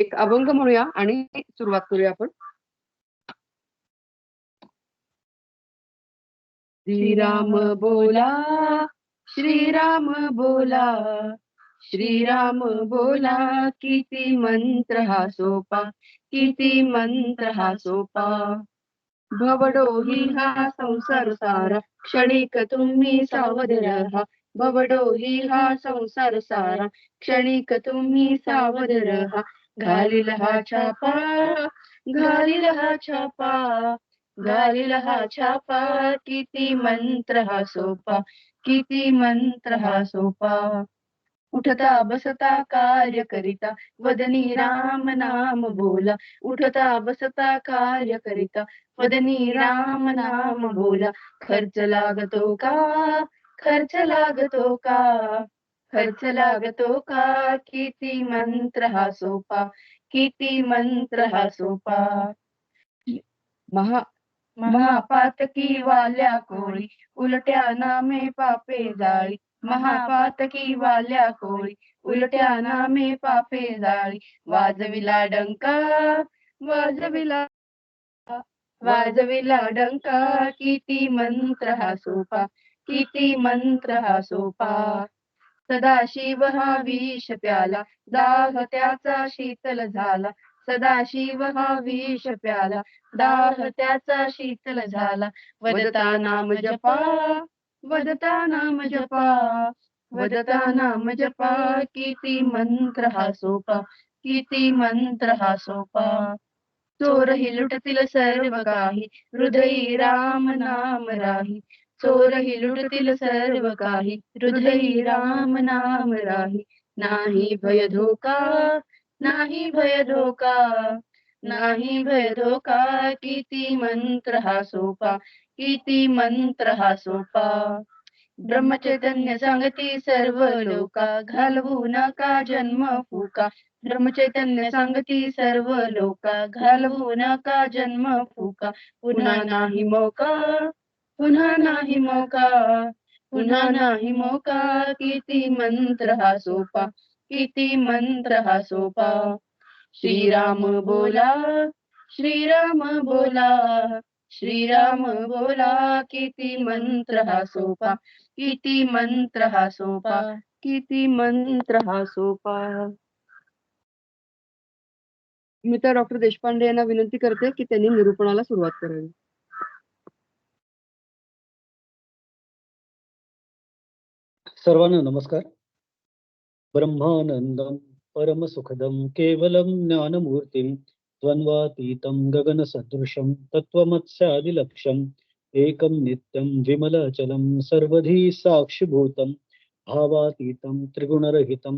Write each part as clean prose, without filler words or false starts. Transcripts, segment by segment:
एक अभंग म्हणूया आणि सुरुवात करूया आपण. श्रीराम बोला, श्रीराम बोला, श्रीराम बोला, किती मंत्र हा सोपा, किती मंत्र हा सोपा. भवडोही हा संसार सारा, क्षणिक तुम्ही सावध रहा. भवडोही हा संसार सारा, क्षणिक तुम्ही सावध रहा. घालील हा छापा, घालील हा छापा, घालील हा छापा, किती मंत्र हा सोपा, किती मंत्र हा सोपा. उठता बसता कार्य करिता, वदनी राम नाम बोला. उठता बसता कार्य करिता, वदनी राम नाम बोला. खर्च लागतो का, खर्च लागतो का, खर्च लागतो का, किती मंत्र हा सोपा, किती मंत्र हा सोपा. महापातकी वाल्या कोळी, उलट्या नामे पापे जाळी. महापातकी वाल्या कोळी, उलट्या नामे पापे जाळी. वाजविला डंका, वाजविला, वाजविला डंका, किती मंत्र हा सोपा, किती मंत्र हा सोपा. सदाशिव हा विष प्याला, दाह त्याचा शीतल झाला. सदाशिव हा विष प्याला, दाह त्याचा शीतल झाला. वदता नाम जपा, वदता नाम जपा, वदता नाम जपा, किती मंत्र हा सोपा, किती मंत्र हा सोपा. चोरही लुटतील सर्व काही, हृदयी राम नाम राही. चोरही लुटतील सर्व काही, हृदयी राम नाम राही. नाही भय धोका, नाही भय धोका, नाही भय धोका, किती मंत्र हा सोपा, किती मंत्र हा सोपा. ब्रह्मचैतन्य सांगती सर्व लोका, घालवू नका जन्म फुका. ब्रह्मचैतन्य सांगती सर्व लोका, घालवू नका जन्म फुका. पुन्हा नाही मौका, पुन्हा नाही मौका, पुन्हा नाही मौका, किती मंत्र हा सोपा, किती मंत्र हा सोपा. श्रीराम बोला, श्रीराम बोला, श्रीराम बोला, किती मंत्र हा सोपा, किती मंत्र हा सोपा, किती मंत्र हा सोपा. मी तर डॉक्टर देशपांडे यांना विनंती करते की त्यांनी निरूपणाला सुरुवात करावी. सर्वांना नमस्कार. ब्रह्मानंदम परमसुखदम केवलम ज्ञानमूर्तिम द्वंद्वातीतं गगनसदृशं तत्त्वमस्यादिलक्ष्यम् एकं नित्यं विमलाचलं सर्वधी साक्षिभूतं भावातीतं त्रिगुणरहितं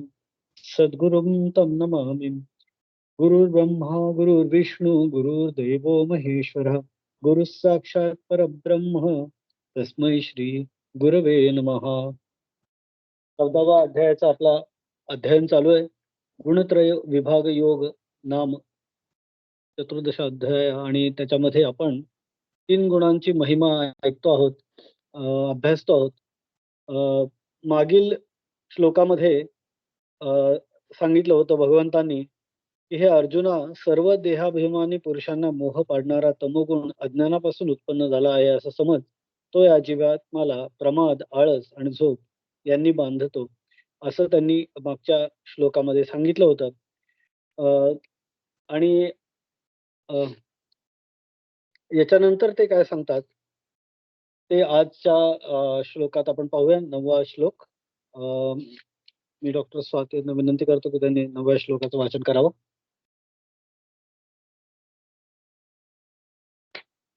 सद्गुरुं तं नमामि. गुरुर्ब्रह्मा गुरुर्विष्णू गुरुर्देवो महेश्वरः गुरुः साक्षात् परब्रह्म तस्मै श्री गुरवे नमः. 14वा अध्यायाचा आपला अध्ययन चालू आहे. गुणत्रय विभाग योग नाम चतुर्दश अध्याय आणि त्याच्यामध्ये आपण 3 गुणांची महिमा ऐकतो आहोत, अभ्यासतो आहोत. मागील श्लोकामध्ये सांगितलं होतं भगवंतांनी की हे अर्जुना, सर्व देहाभिमानी पुरुषांना मोह पाडणारा तमोगुण अज्ञानापासून उत्पन्न झाला आहे असा समज तो या जीवात्म्याला प्रमाद, आळस आणि झोप यांनी बांधतो असं त्यांनी मागच्या श्लोकामध्ये सांगितलं होतं. आणि याच्यानंतर ते काय सांगतात ते आजच्या श्लोकात आपण पाहूया. 9वा श्लोक. मी डॉक्टर स्वाती यांना विनंती करतो की त्यांनी 9व्या श्लोकाचं वाचन करावं.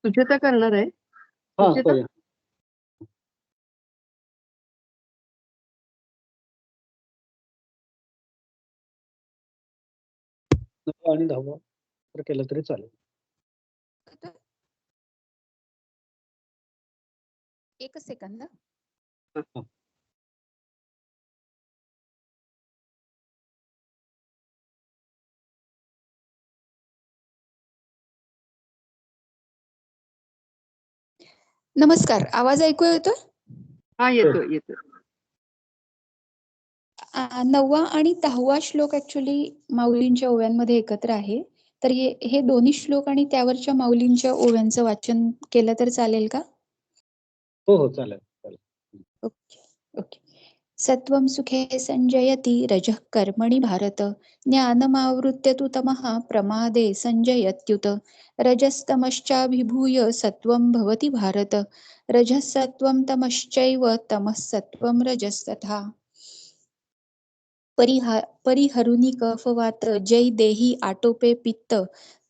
सुचेता करणार आहे. हा, सुचेता? करूया. आणि 10वा तर केलं तरी चालेल. एकच सेकंद. नमस्कार, आवाज ऐकू येतोय? हा, येतो येतो. 9वा आणि 10वा श्लोक ॲक्चुअली माऊलींच्या ओव्यांमध्ये एकत्र आहे. तर हे दोन्ही श्लोक आणि त्यावरच्या माऊलींच्या ओव्यांचं वाचन केलं तर चालेल का? हो, हो. चालेल, चालेल. Okay, okay. सत्वं सुखे संजयति रजः कर्मणि भारत ज्ञानमावृत्य तु तमः प्रमादे संजयत्युत रजस्तमश्चाभिभूय सत्वं भवति भारत रजः सत्वं तमश्चैव तमः सत्वं रजस्तथा परिहरुनी कफवात जै देही आटोपे पित्त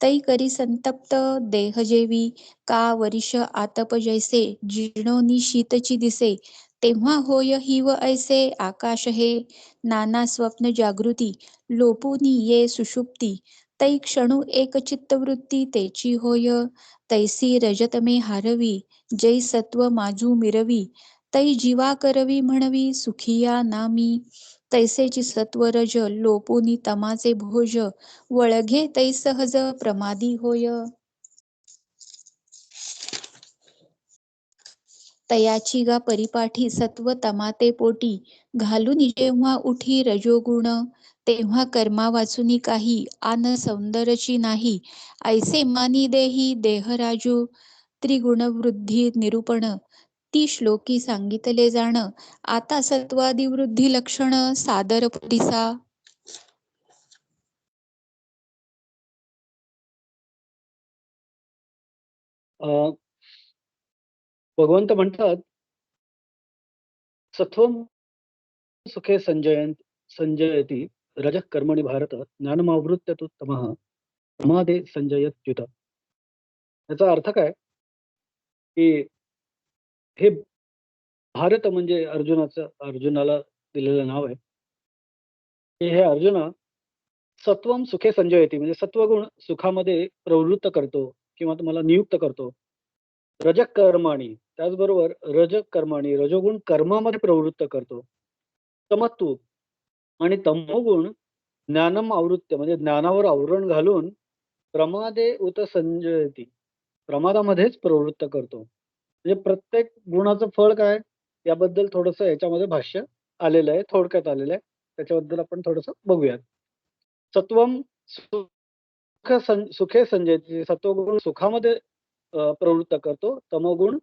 तै करी संतप्त देह जेवी का वरिष आतप जैसे जीर्णोनी शीतची दिसे तेव्हा होय हिव ऐसे आकाश हे नाना स्वप्न जागृती लोपुनी ये सुषुप्ती तै क्षणु एक चित्तवृत्ती तेची होय तैसी रजतमे हारवी जै सत्व माजू मिरवी तै जीवा करवी म्हणवी सुखिया नामी तैसेची सत्वरज लोपुनी तमाचे भोज वळघे तै सहज प्रमादी होय तयाची गा परिपाठी सत्व तमाते पोटी घालून जेव्हा उठी रजोगुण तेव्हा कर्मा वाचुनी काही आन सौंदर्यची नाही ऐसे मानी देही देहराजू त्रिगुणवृद्धी निरूपण ती श्लोकी सांगितले जाण आता सत्वादी वृद्धी लक्षण सादर पुरिसा अ, भगवंत म्हणतात, "सत्वं सुखे संजयति रजः कर्मणि भारत ज्ञानमावृत्य तु तमः प्रमादे संजयत्युत." याचा अर्थ काय, की हे भारत म्हणजे अर्जुनाला दिलेलं नाव आहे, की हे अर्जुना सत्वं सुखे संजयती म्हणजे सत्वगुण सुखामध्ये प्रवृत्त करतो किंवा तुम्हाला नियुक्त करतो. रजः कर्माणि त्याचबरोबर रजोगुण कर्मामध्ये प्रवृत्त करतो. तमत्व आणि तमोगुण ज्ञानम आवृत्य म्हणजे ज्ञानावर आवरण घालून प्रमादे उत संजयती प्रमादामध्येच प्रवृत्त करतो. म्हणजे प्रत्येक गुणाचं फळ काय याबद्दल थोडंसं याच्यामध्ये भाष्य आलेलं आहे, थोडक्यात आलेलं आहे. त्याच्याबद्दल आपण थोडंसं बघूयात. सत्वम सुखे संजयती सत्वगुण सुखामध्ये प्रवृत्त करतो. तमोगुण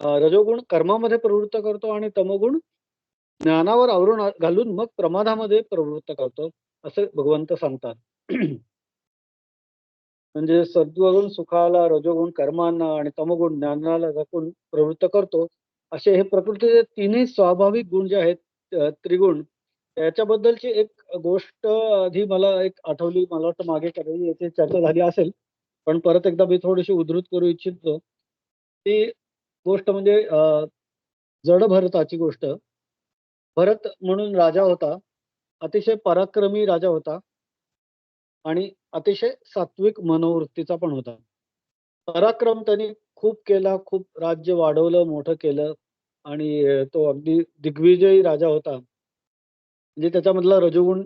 रजोगुण कर्मामध्ये प्रवृत्त करतो आणि तमोगुण ज्ञानावर आवरून घालून मग प्रमादामध्ये प्रवृत्त करतो, असे भगवंत सांगतात. म्हणजे सत्वगुण सुखाला, रजोगुण कर्मांना आणि तमोगुण ज्ञानाला झाकून प्रवृत्त करतो. असे हे प्रकृतीचे तिन्ही स्वाभाविक गुण जे आहेत त्रिगुण त्याच्याबद्दलची एक गोष्ट आधी मला एक आठवली. मला वाटतं मागे कधी याची चर्चा झाली असेल. पण परत एकदा मी थोडीशी उद्धृत करू इच्छितो. ती गोष्ट म्हणजे जड भरताची गोष्ट. भरत म्हणून राजा होता. अतिशय पराक्रमी राजा होता आणि अतिशय सात्विक मनोवृत्तीचा पण होता. पराक्रम त्यांनी खूप केला, खूप राज्य वाढवलं, मोठं केलं आणि तो अगदी दिग्विजयी राजा होता. म्हणजे त्याच्यामधला रजोगुण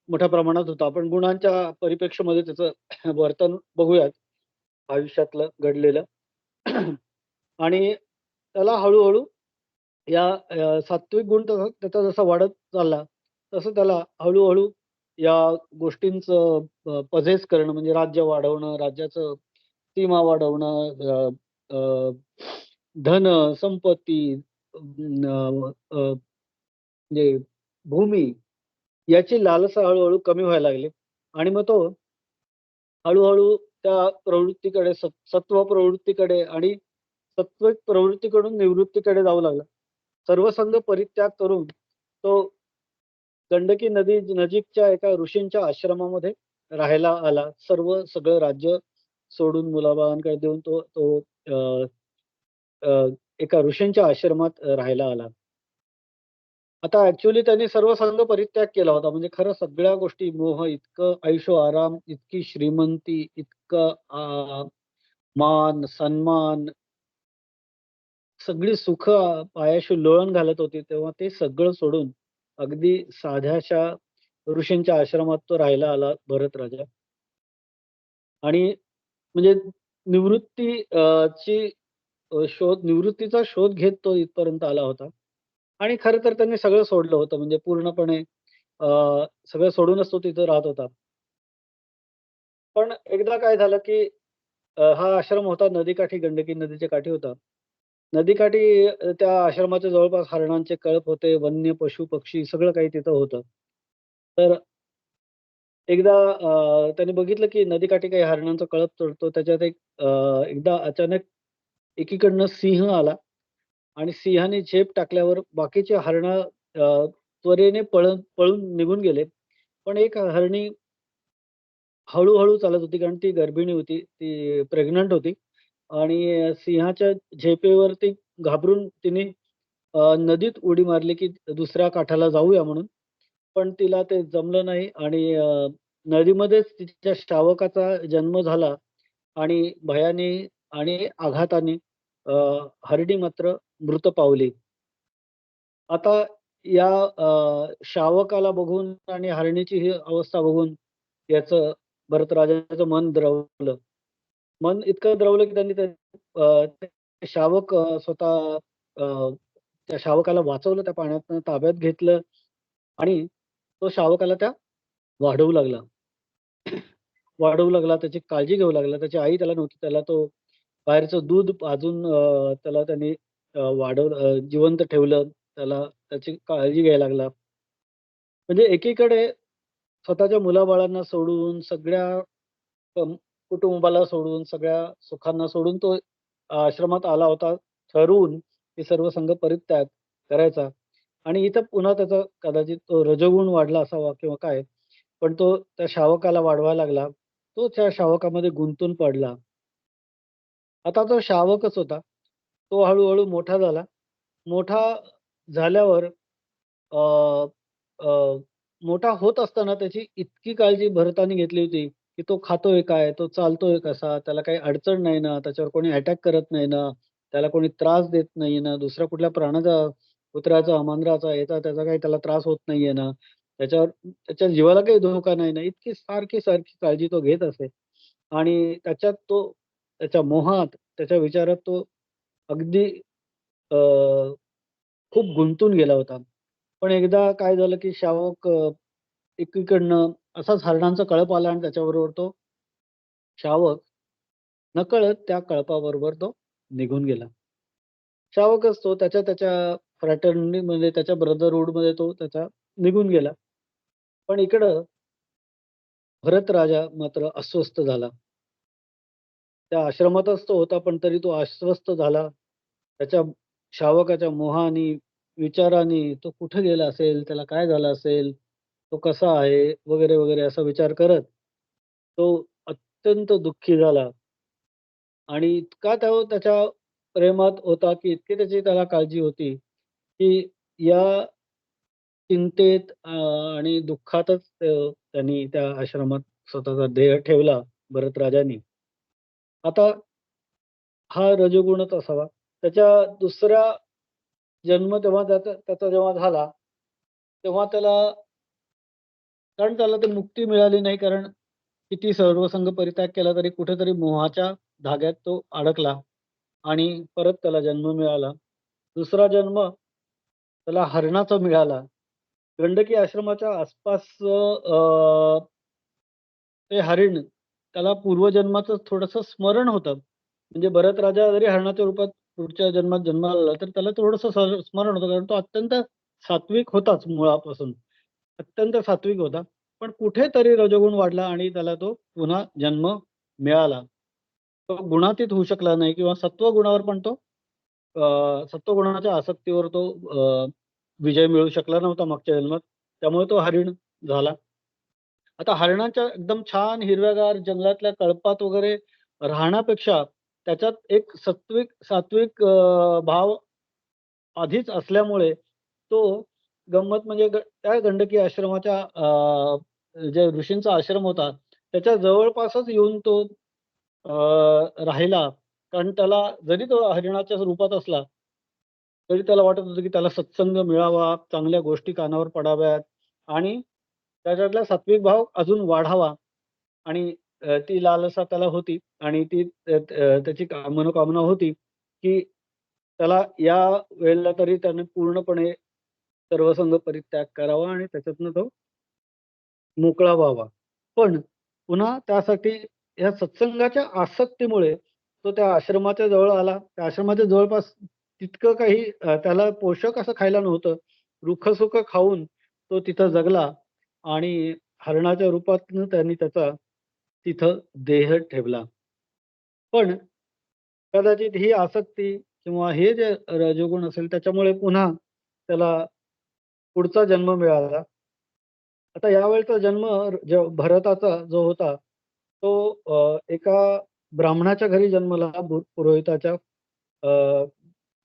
मोठ्या प्रमाणात होता. आपण गुणांच्या परिप्रेक्ष्यामध्ये त्याचं वर्तन बघूयात आयुष्यातलं घडलेलं. आणि त्याला हळू या सात्विक गुण त्याचा जसा वाढत चालला, तसं त्याला हळू या गोष्टींचं पझेस करणं म्हणजे राज्य वाढवणं, राज्याचं सीमा वाढवणं, अ, अ, धन, संपत्ती, म्हणजे भूमी याची लालसा हळू कमी व्हायला लागली आणि मग तो हळू त्या प्रवृत्तीकडे सत्व प्रवृत्तीकडे आणि सत्विक प्रवृत्तीकडून निवृत्तीकडे जाऊ लागला. सर्वसंग परित्याग करून तो गंडकी नदी नजीकच्या एका ऋषींच्या आश्रमामध्ये राहायला आला. सगळं राज्य सोडून मुलाबाळांकडे देऊन तो तो अ, अ, एका ऋषींच्या आश्रमात राहायला आला. आता ॲक्चुअली त्यांनी सर्व संग परित्याग केला होता. म्हणजे खरं सगळ्या गोष्टी मोह, इतकं ऐशो-आराम, इतकी श्रीमंती, इतकं मान, सन्मान, सगळी सुख पायाशी लोळण घालत होती. तेव्हा ते सगळं सोडून अगदी साध्याशा ऋषींच्या आश्रमात तो राहायला आला भरत राजा. आणि म्हणजे निवृत्ती ची निवृत्तीचा शोध घेत तो इथपर्यंत आला होता. आणि खरं तर त्यांनी सगळं सोडलं होतं. म्हणजे पूर्णपणे सगळं सोडूनच तो तिथं राहत होता. पण एकदा काय झालं, की हा आश्रम होता नदीकाठी, गंडकी नदीच्या काठी होता. नदीकाठी त्या आश्रमाच्या जवळपास हरणांचे कळप होते, वन्य पशु, पक्षी सगळं काही तिथं होतं. तर एकदा त्याने बघितलं, की नदीकाठी काही हरणांचा कळप चरतो. त्याच्यात एकदा अचानक एकीकडनं सिंह आला आणि सिंहाने झेप टाकल्यावर बाकीचे हरणं त्वरेने पळून निघून गेले. पण एक हरणी हळू चालत होती कारण ती गर्भिणी होती, ती प्रेग्नंट होती आणि सिंहाच्या झेपेवर ती घाबरून तिने नदीत उडी मारली, की दुसऱ्या काठाला जाऊया म्हणून. पण तिला ते जमलं नाही आणि नदीमध्येच तिच्या शावकाचा जन्म झाला आणि भयाने आणि आघाताने अ, हरिणी मात्र मृत पावली. आता या शावकाला बघून आणि हरणीची ही अवस्था बघून याचं भरत राजाचं मन द्रवलं. मन इतकं द्रवलं की त्यांनी ते शावक स्वतः त्या शावकाला वाचवलं, त्या पाण्यातनं ताब्यात घेतलं आणि तो शावकाला वाढवू लागला. वाढवू लागला, त्याची काळजी घेऊ लागला. त्याची आई त्याला नव्हती. त्याला तो बाहेरचं दूध पाजून त्याला त्यांनी जिवंत ठेवलं. त्याला त्याची काळजी घ्यायला लागला. म्हणजे एकीकडे स्वतःच्या मुलाबाळांना सोडून, सगळ्या कम कुटुंबाला सोडून, सगळ्या सुखांना सोडून तो आश्रमात आला होता, ठरवून की सर्व संग परित्याग करायचा. आणि इथं पुन्हा त्याचा कदाचित तो रजोगुण वाढला असावा किंवा काय, पण तो त्या शावकाला वाढवायला लागला. तो त्या शावकामध्ये गुंतून पडला. आता तो शावकच होता. तो हळू मोठा झाला. मोठा झाल्यावर अ, अ, मोठा होत असताना त्याची इतकी काळजी भरताने घेतली होती, की तो खातोय काय? तो चालतोय कसा? त्याला काही अडचण नाही ना? त्याच्यावर कोणी अटॅक करत नाही ना? त्याला कोणी त्रास देत नाही ना? दुसऱ्या कुठल्या प्राण्याचा, कुत्र्याचा, मांजराचा, याचा त्याचा काही त्याला त्रास होत नाहीये ना? त्याच्या जीवाला काही धोका नाही ना? इतकी सारखी काळजी तो घेत असे. आणि त्याच्या मोहात, त्याच्या विचारात तो अगदी अ, खूप गुंतून गेला होता. पण एकदा काय झालं, की शावक एकीकडनं असाच हरणांचा कळप आला आणि त्याच्याबरोबर तो शावक नकळत त्या कळपाबरोबर तो निघून गेला. शावकच तो त्याच्या फ्रॅटर्निटीमध्ये, त्याच्या ब्रदरहूडमध्ये तो त्याच्या निघून गेला. पण इकडं भरत राजा मात्र अस्वस्थ झाला. त्या आश्रमातच तो होता, पण तरी तो अस्वस्थ झाला. त्याच्या शावकाच्या मोहाने, विचाराने तो कुठे गेला असेल, त्याला काय झालं असेल, तो कसा आहे, वगैरे असा विचार करत तो अत्यंत दुःखी झाला आणि इतका तो त्याच्या प्रेमात होता, की इतकी त्याला काळजी होती, की या चिंतेत आणि दुःखातच त्यांनी त्या आश्रमात स्वतःचा देह ठेवला भरत राजांनी. आता हा रजोगुणच असावा. त्याच्या दुसरा जन्म तेव्हा त्याचा जेव्हा झाला, तेव्हा त्याला ती मुक्ती मिळाली नाही. कारण किती सर्वसंग परित्याग केला तरी कुठेतरी मोहाच्या धाग्यात तो अडकला आणि परत त्याला जन्म मिळाला. दुसरा जन्म त्याला हरणाचा मिळाला. गंडकी आश्रमाच्या आसपास ते हरीण त्याला पूर्वजन्माचं थोडंसं स्मरण होतं. म्हणजे भरत राजा जरी हरणाच्या रूपात पुढच्या जन्मात जन्माला आला, तर त्याला थोडंसं स्मरण होतं. कारण तो अत्यंत सात्विक होताच मुळापासून. अत्यंत सात्विक होता. पण कुठेतरी रजोगुण वाढला आणि त्याला तो पुन्हा जन्म मिळाला. तो गुणातीत होऊ शकला नाही किंवा सत्वगुणावर पण तो सत्वगुणाच्या आसक्तीवर तो विजय मिळवू शकला नव्हता मागच्या जन्मात. त्यामुळे तो हरीण झाला. आता हरणाच्या एकदम छान हिरव्यागार जंगलातल्या कळपात वगैरे राहण्यापेक्षा त्याच्यात एक सात्विक भाव आधीच असल्यामुळे तो गंमत म्हणजे त्या गंडकी आश्रमाच्या जे ऋषींचा आश्रम होता त्याच्या जवळपासच येऊन तो राहिला. कारण त्याला जरी तो हरिणाच्या रूपात असला, तरी त्याला वाटत होतं की त्याला सत्संग मिळावा, चांगल्या गोष्टी कानावर पडाव्यात आणि त्याच्यातला सात्विक भाव अजून वाढावा आणि ती लालसा त्याला होती आणि ती त्याची मनोकामना होती, की त्याला या वेळेला तरी त्याने पूर्णपणे सर्वसंग परित्याग करावा आणि त्याच्यातनं तो मोकळा व्हावा. पण पुन्हा त्यासाठी या सत्संगाच्या आसक्तीमुळे तो त्या आश्रमाच्या जवळ आला. त्या आश्रमाच्या जवळपास तितकं काही त्याला पोषक असं खायला नव्हतं. रुखं-सुखं खाऊन तो तिथं जगला आणि हरणाच्या रूपातनं त्यांनी त्याचा तिथं देह ठेवला. पण कदाचित ही आसक्ती किंवा हे जे रजोगुण असेल त्याच्यामुळे पुन्हा त्याला पुढचा जन्म मिळाला. आता यावेळचा जन्म भरताचा जो होता, तो एका ब्राह्मणाच्या घरी जन्मला पुरोहिताच्या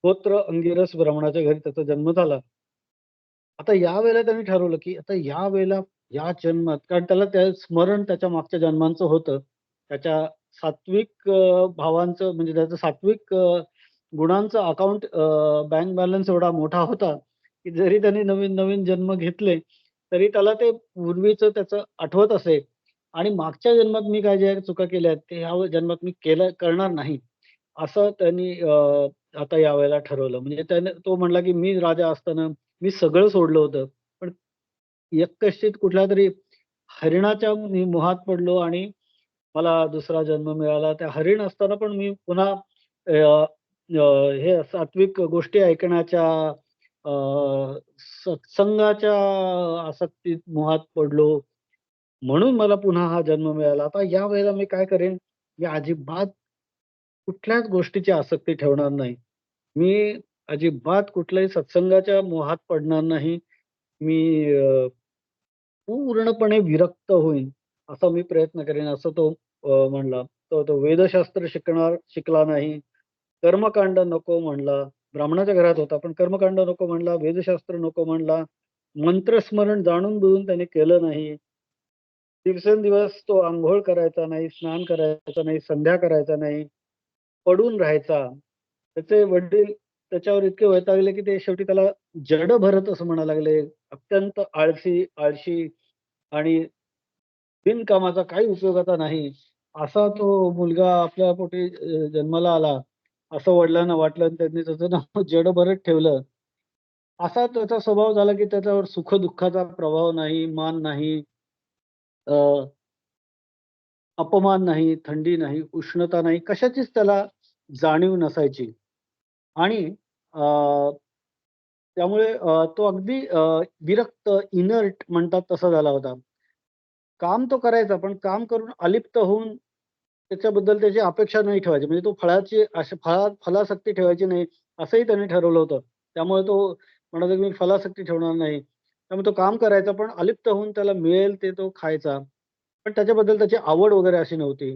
गोत्र अंगिरस ब्राह्मणाच्या घरी त्याचा जन्म झाला. आता यावेळेला त्यांनी ठरवलं, की आता यावेळेला या जन्मात कारण त्याला त्या स्मरण त्याच्या मागच्या जन्मांचं होतं. त्याच्या सात्विक भावांचं म्हणजे त्याचं सात्विक गुणांचं अकाउंट बँक बॅलन्स एवढा मोठा होता, की जरी त्यांनी नवीन-नवीन जन्म घेतले, तरी त्याला ते पूर्वीचं त्याचं आठवत असे आणि मागच्या जन्मात मी काय ज्या चुका केल्या आहेत, ते ह्या जन्मात मी करणार नाही. असं त्यांनी आता यावेळेला ठरवलं. म्हणजे त्याने तो म्हणला, की मी राजा असताना मी सगळं सोडलं होतं. पण यत्कश्चित कुठल्यातरी हरिणाच्या मी मोहात पडलो आणि मला दुसरा जन्म मिळाला. त्या हरीण असताना पण मी पुन्हा अ, हे सात्विक गोष्टी ऐकण्याच्या अ, सत्संगाच्या आसक्तीत मोहात पडलो. म्हणून मला पुन्हा हा जन्म मिळाला. आता यावेळेला मी काय करेन, मी अजिबात कुठल्याच गोष्टीची आसक्ती ठेवणार नाही. मी अजिबात कुठल्याही सत्संगाच्या मोहात पडणार नाही. मी पूर्णपणे विरक्त होईन, असा मी प्रयत्न करेन, असं तो म्हणला. तो वेदशास्त्र शिकला नाही. कर्मकांड नको म्हणला. ब्राह्मणाच्या घरात होता, पण कर्मकांड नको म्हणला, वेदशास्त्र नको म्हणला. मंत्रस्मरण जाणून-बुजून त्याने केलं नाही. दिवसेंदिवस तो अंघोळ करायचा नाही, स्नान करायचा नाही, संध्या करायचा नाही, पडून राहायचा. त्याचे वडील त्याच्यावर इतके वैतागले, की ते शेवटी त्याला जड भरत असं म्हणायला लागले. अत्यंत आळशी आणि बिनकामाचा काही उपयोगाचा नाही. असा तो मुलगा आपल्या पोटी जन्माला आला, असं वडिलांना वाटलं आणि त्यांनी त्याचं नाव जडभरत ठेवलं. असा त्याचा स्वभाव झाला, की त्याच्यावर सुख-दुःखाचा प्रभाव नाही, मान नाही, अ, अपमान नाही, थंडी नाही, उष्णता नाही, कशाचीच त्याला जाणीव नसायची. आणि अ, त्यामुळे तो अगदी विरक्त, इनर्ट म्हणतात तसा झाला होता. काम तो करायचा, पण काम करून अलिप्त होऊन त्याच्याबद्दल त्याची अपेक्षा नाही ठेवायची. म्हणजे तो फळाची अशी फलासक्ती ठेवायची नाही, असंही त्याने ठरवलं होतं. त्यामुळे तो म्हणाला, की मी फलासक्ती ठेवणार नाही. त्यामुळे तो काम करायचा, पण अलिप्त होऊन त्याला मिळेल ते तो खायचा. पण त्याच्याबद्दल त्याची आवड वगैरे अशी नव्हती.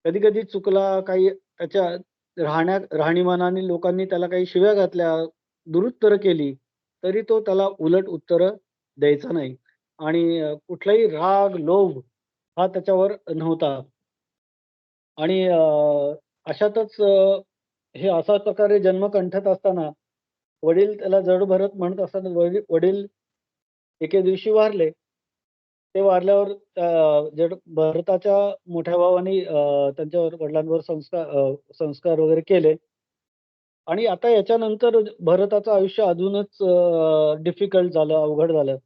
कधी-कधी चुकला, काही त्याच्या राहणीमानाने लोकांनी त्याला काही शिव्या घातल्या, दुरुत्तरं केली, तरी तो त्याला उलट उत्तरं द्यायचा नाही. आणि कुठलाही राग, लोभ हा त्याच्यावर नव्हता. आणि अशातच हे अशा प्रकारे जन्म कंठत असताना वडील त्याला जड भरत म्हणत असताना वडील वडील एके दिवशी वारले. ते वारल्यावर भरताच्या मोठ्या भावाने त्यांच्यावर वडिलांवर संस्कार वगैरे केले. आणि आता याच्यानंतर भरताचं आयुष्य अजूनच डिफिकल्ट झालं, अवघड झालं,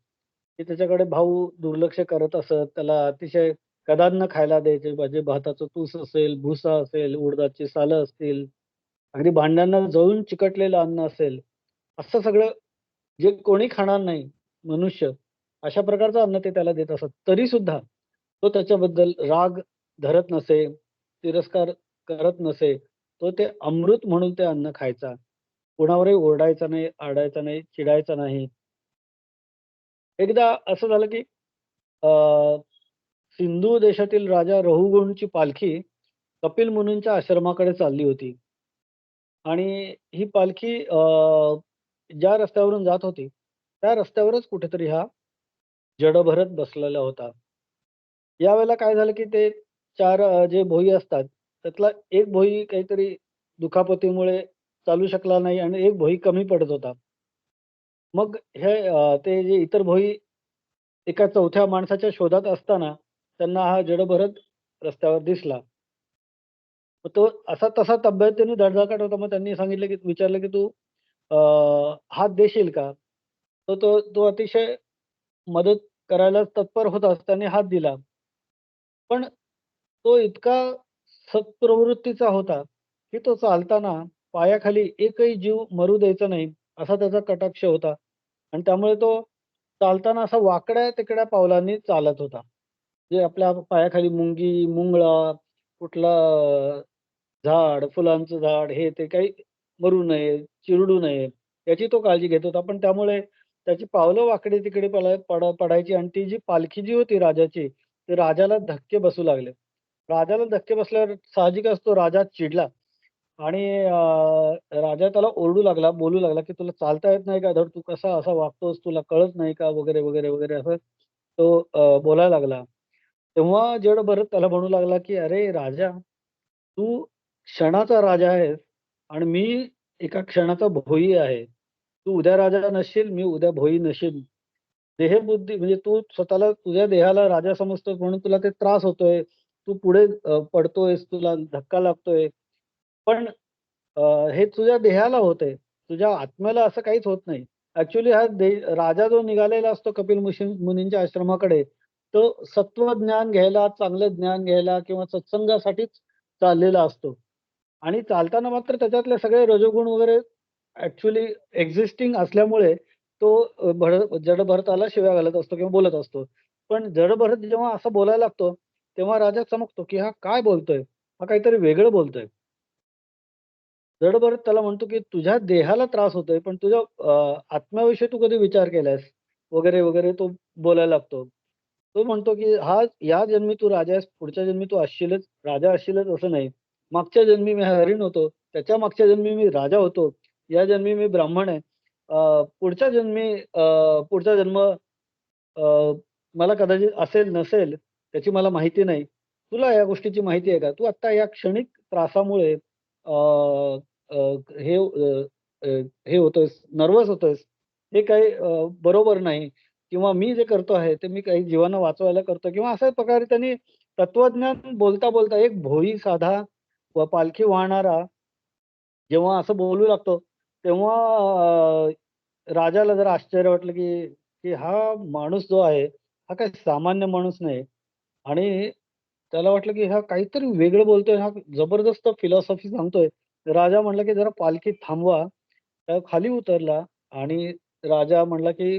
की त्याच्याकडे भाऊ दुर्लक्ष करत असत. त्याला अतिशय कधान्न खायला द्यायचे. म्हणजे भाताचं तूस असेल, भुसा असेल, उडदाची सालं असतील, अगदी भांड्यांना जळून चिकटलेलं अन्न असेल, असं सगळं जे कोणी खाणार नाही मनुष्य, अशा प्रकारचं अन्न ते त्याला देत असत. तरीसुद्धा तो त्याच्याबद्दल राग धरत नसे, तिरस्कार करत नसे. तो ते अमृत म्हणून ते अन्न खायचा. कुणावरही ओरडायचा नाही, आरडायचा नाही, चिडायचा नाही. एकदा असं झालं की अ, सिंधू देशातील राजा रहुगुणची पालखी कपिल मुनींच्या आश्रमाकडे चालली होती आणि ही पालखी ज्या रस्त्यावरून जात होती, त्या रस्त्यावरच कुठेतरी हा जडभरत बसलेला होता. यावेळेला काय झालं की ते 4 जे भोई असतात, त्यातला एक भोई काहीतरी दुखापतीमुळे चालू शकला नाही आणि एक भोई कमी पडत होता. मग हे ते जे इतर भोई एका चौथ्या माणसाच्या शोधात असताना त्यांना हा जडभरत रस्त्यावर दिसला. मग तो असा तसा तब्येतीने धडधाकट होता. मग त्यांनी सांगितलं की विचारलं की "तू अ, हात देशील का?" तर तो तो अतिशय मदत करायला तत्पर होताच त्याने हात दिला. पण तो इतका सत्प्रवृत्तीचा होता, की तो चालताना पायाखाली एकही जीव मरू द्यायचा नाही, असा त्याचा कटाक्ष होता. आणि त्यामुळे तो चालताना असा वाकड्या-तिकड्या पावलांनी चालत होता. जे आपल्या पायाखाली मुंगी, मुंगळा, कुठला झाड, फुलांचं झाड, हे ते काही मरू नये, चिरडू नये, याची तो काळजी घेत होता. पण त्यामुळे त्याची पावलं वाकडे-तिकडे पडायची आणि ती जी पालखी जी होती राजाची, ते राजाला धक्के बसू लागले. राजाला धक्के बसल्यावर साहजिकच तो राजा चिडला आणि राजा त्याला ओरडू लागला, बोलू लागला, की "तुला चालता येत नाही का? धड तू कसा असा वागतोस? तुला कळत नाही का?" वगैरे, वगैरे, वगैरे असं तो बोलायला लागला. तेव्हा जड त्याला म्हणू लागला, की "अरे राजा, तू क्षणाचा राजा आहेस आणि मी एका क्षणाचा भोई आहे. तू उद्या राजा नसशील, मी उद्या भोई नशील. देहबुद्धी म्हणजे तू स्वतःला तुझ्या देहाला राजा समजतोस म्हणून तुला ते त्रास होतोय. तू पुढे पडतोयस, तुला धक्का लागतोय. पण अ, हे तुझ्या देहाला होतंय. तुझ्या आत्म्याला असं काहीच होत नाही. ॲक्चुअली हा राजा जो निघालेला असतो कपिल मुनींच्या आश्रमाकडे, तो सत्वज्ञान घ्यायला, चांगलं ज्ञान घ्यायला किंवा सत्संगासाठीच चाललेला असतो. आणि चालताना मात्र त्याच्यातले सगळे रजोगुण वगैरे ॲक्चुअली एक्झिस्टिंग असल्यामुळे तो जडभरताला शिव्या घालत असतो किंवा बोलत असतो. पण जडभरत जेव्हा असं बोलायला लागतो, तेव्हा राजा चमकतो, की हा काय बोलतोय? हा काहीतरी वेगळं बोलतोय. जडभरत त्याला म्हणतो, की "तुझ्या देहाला त्रास होतोय, पण तुझ्या आत्म्याविषयी तू कधी विचार केलास?" वगैरे, वगैरे तो बोलायला लागतो. तो म्हणतो, की "हा या जन्मी तू राजा आहेस, पुढच्या जन्मी तू असशीलच राजा असशीलच असं नाही. मागच्या जन्मी मी हरीण होतो, त्याच्या मागच्या जन्मी मी राजा होतो, या जन्मी मी ब्राह्मण आहे. पुढच्या जन्मी पुढचा जन्म मला कदाचित असेल, नसेल त्याची मला माहिती नाही. तुला या गोष्टीची माहिती आहे का? तू आत्ता या क्षणिक त्रासामुळे अ, अ, हे अ, अ, हे होतोयस, नर्व्हस होतोयस. हे काही बरोबर नाही किंवा मी जे करतो आहे, ते मी काही जीवांना वाचवायला करतो किंवा अशा प्रकारे त्यांनी तत्वज्ञान बोलता-बोलता एक भोई साधा व पालखी वाहणारा जेव्हा असं बोलू लागतो, तेव्हा राजाला जरा आश्चर्य वाटलं, की की हा माणूस जो आहे, हा काही सामान्य माणूस नाही आणि त्याला वाटलं, की हा काहीतरी वेगळं बोलतोय, हा जबरदस्त फिलॉसॉफी सांगतोय. राजा म्हटला, की "जरा पालखी थांबवा." खाली उतरला आणि राजा म्हणला, की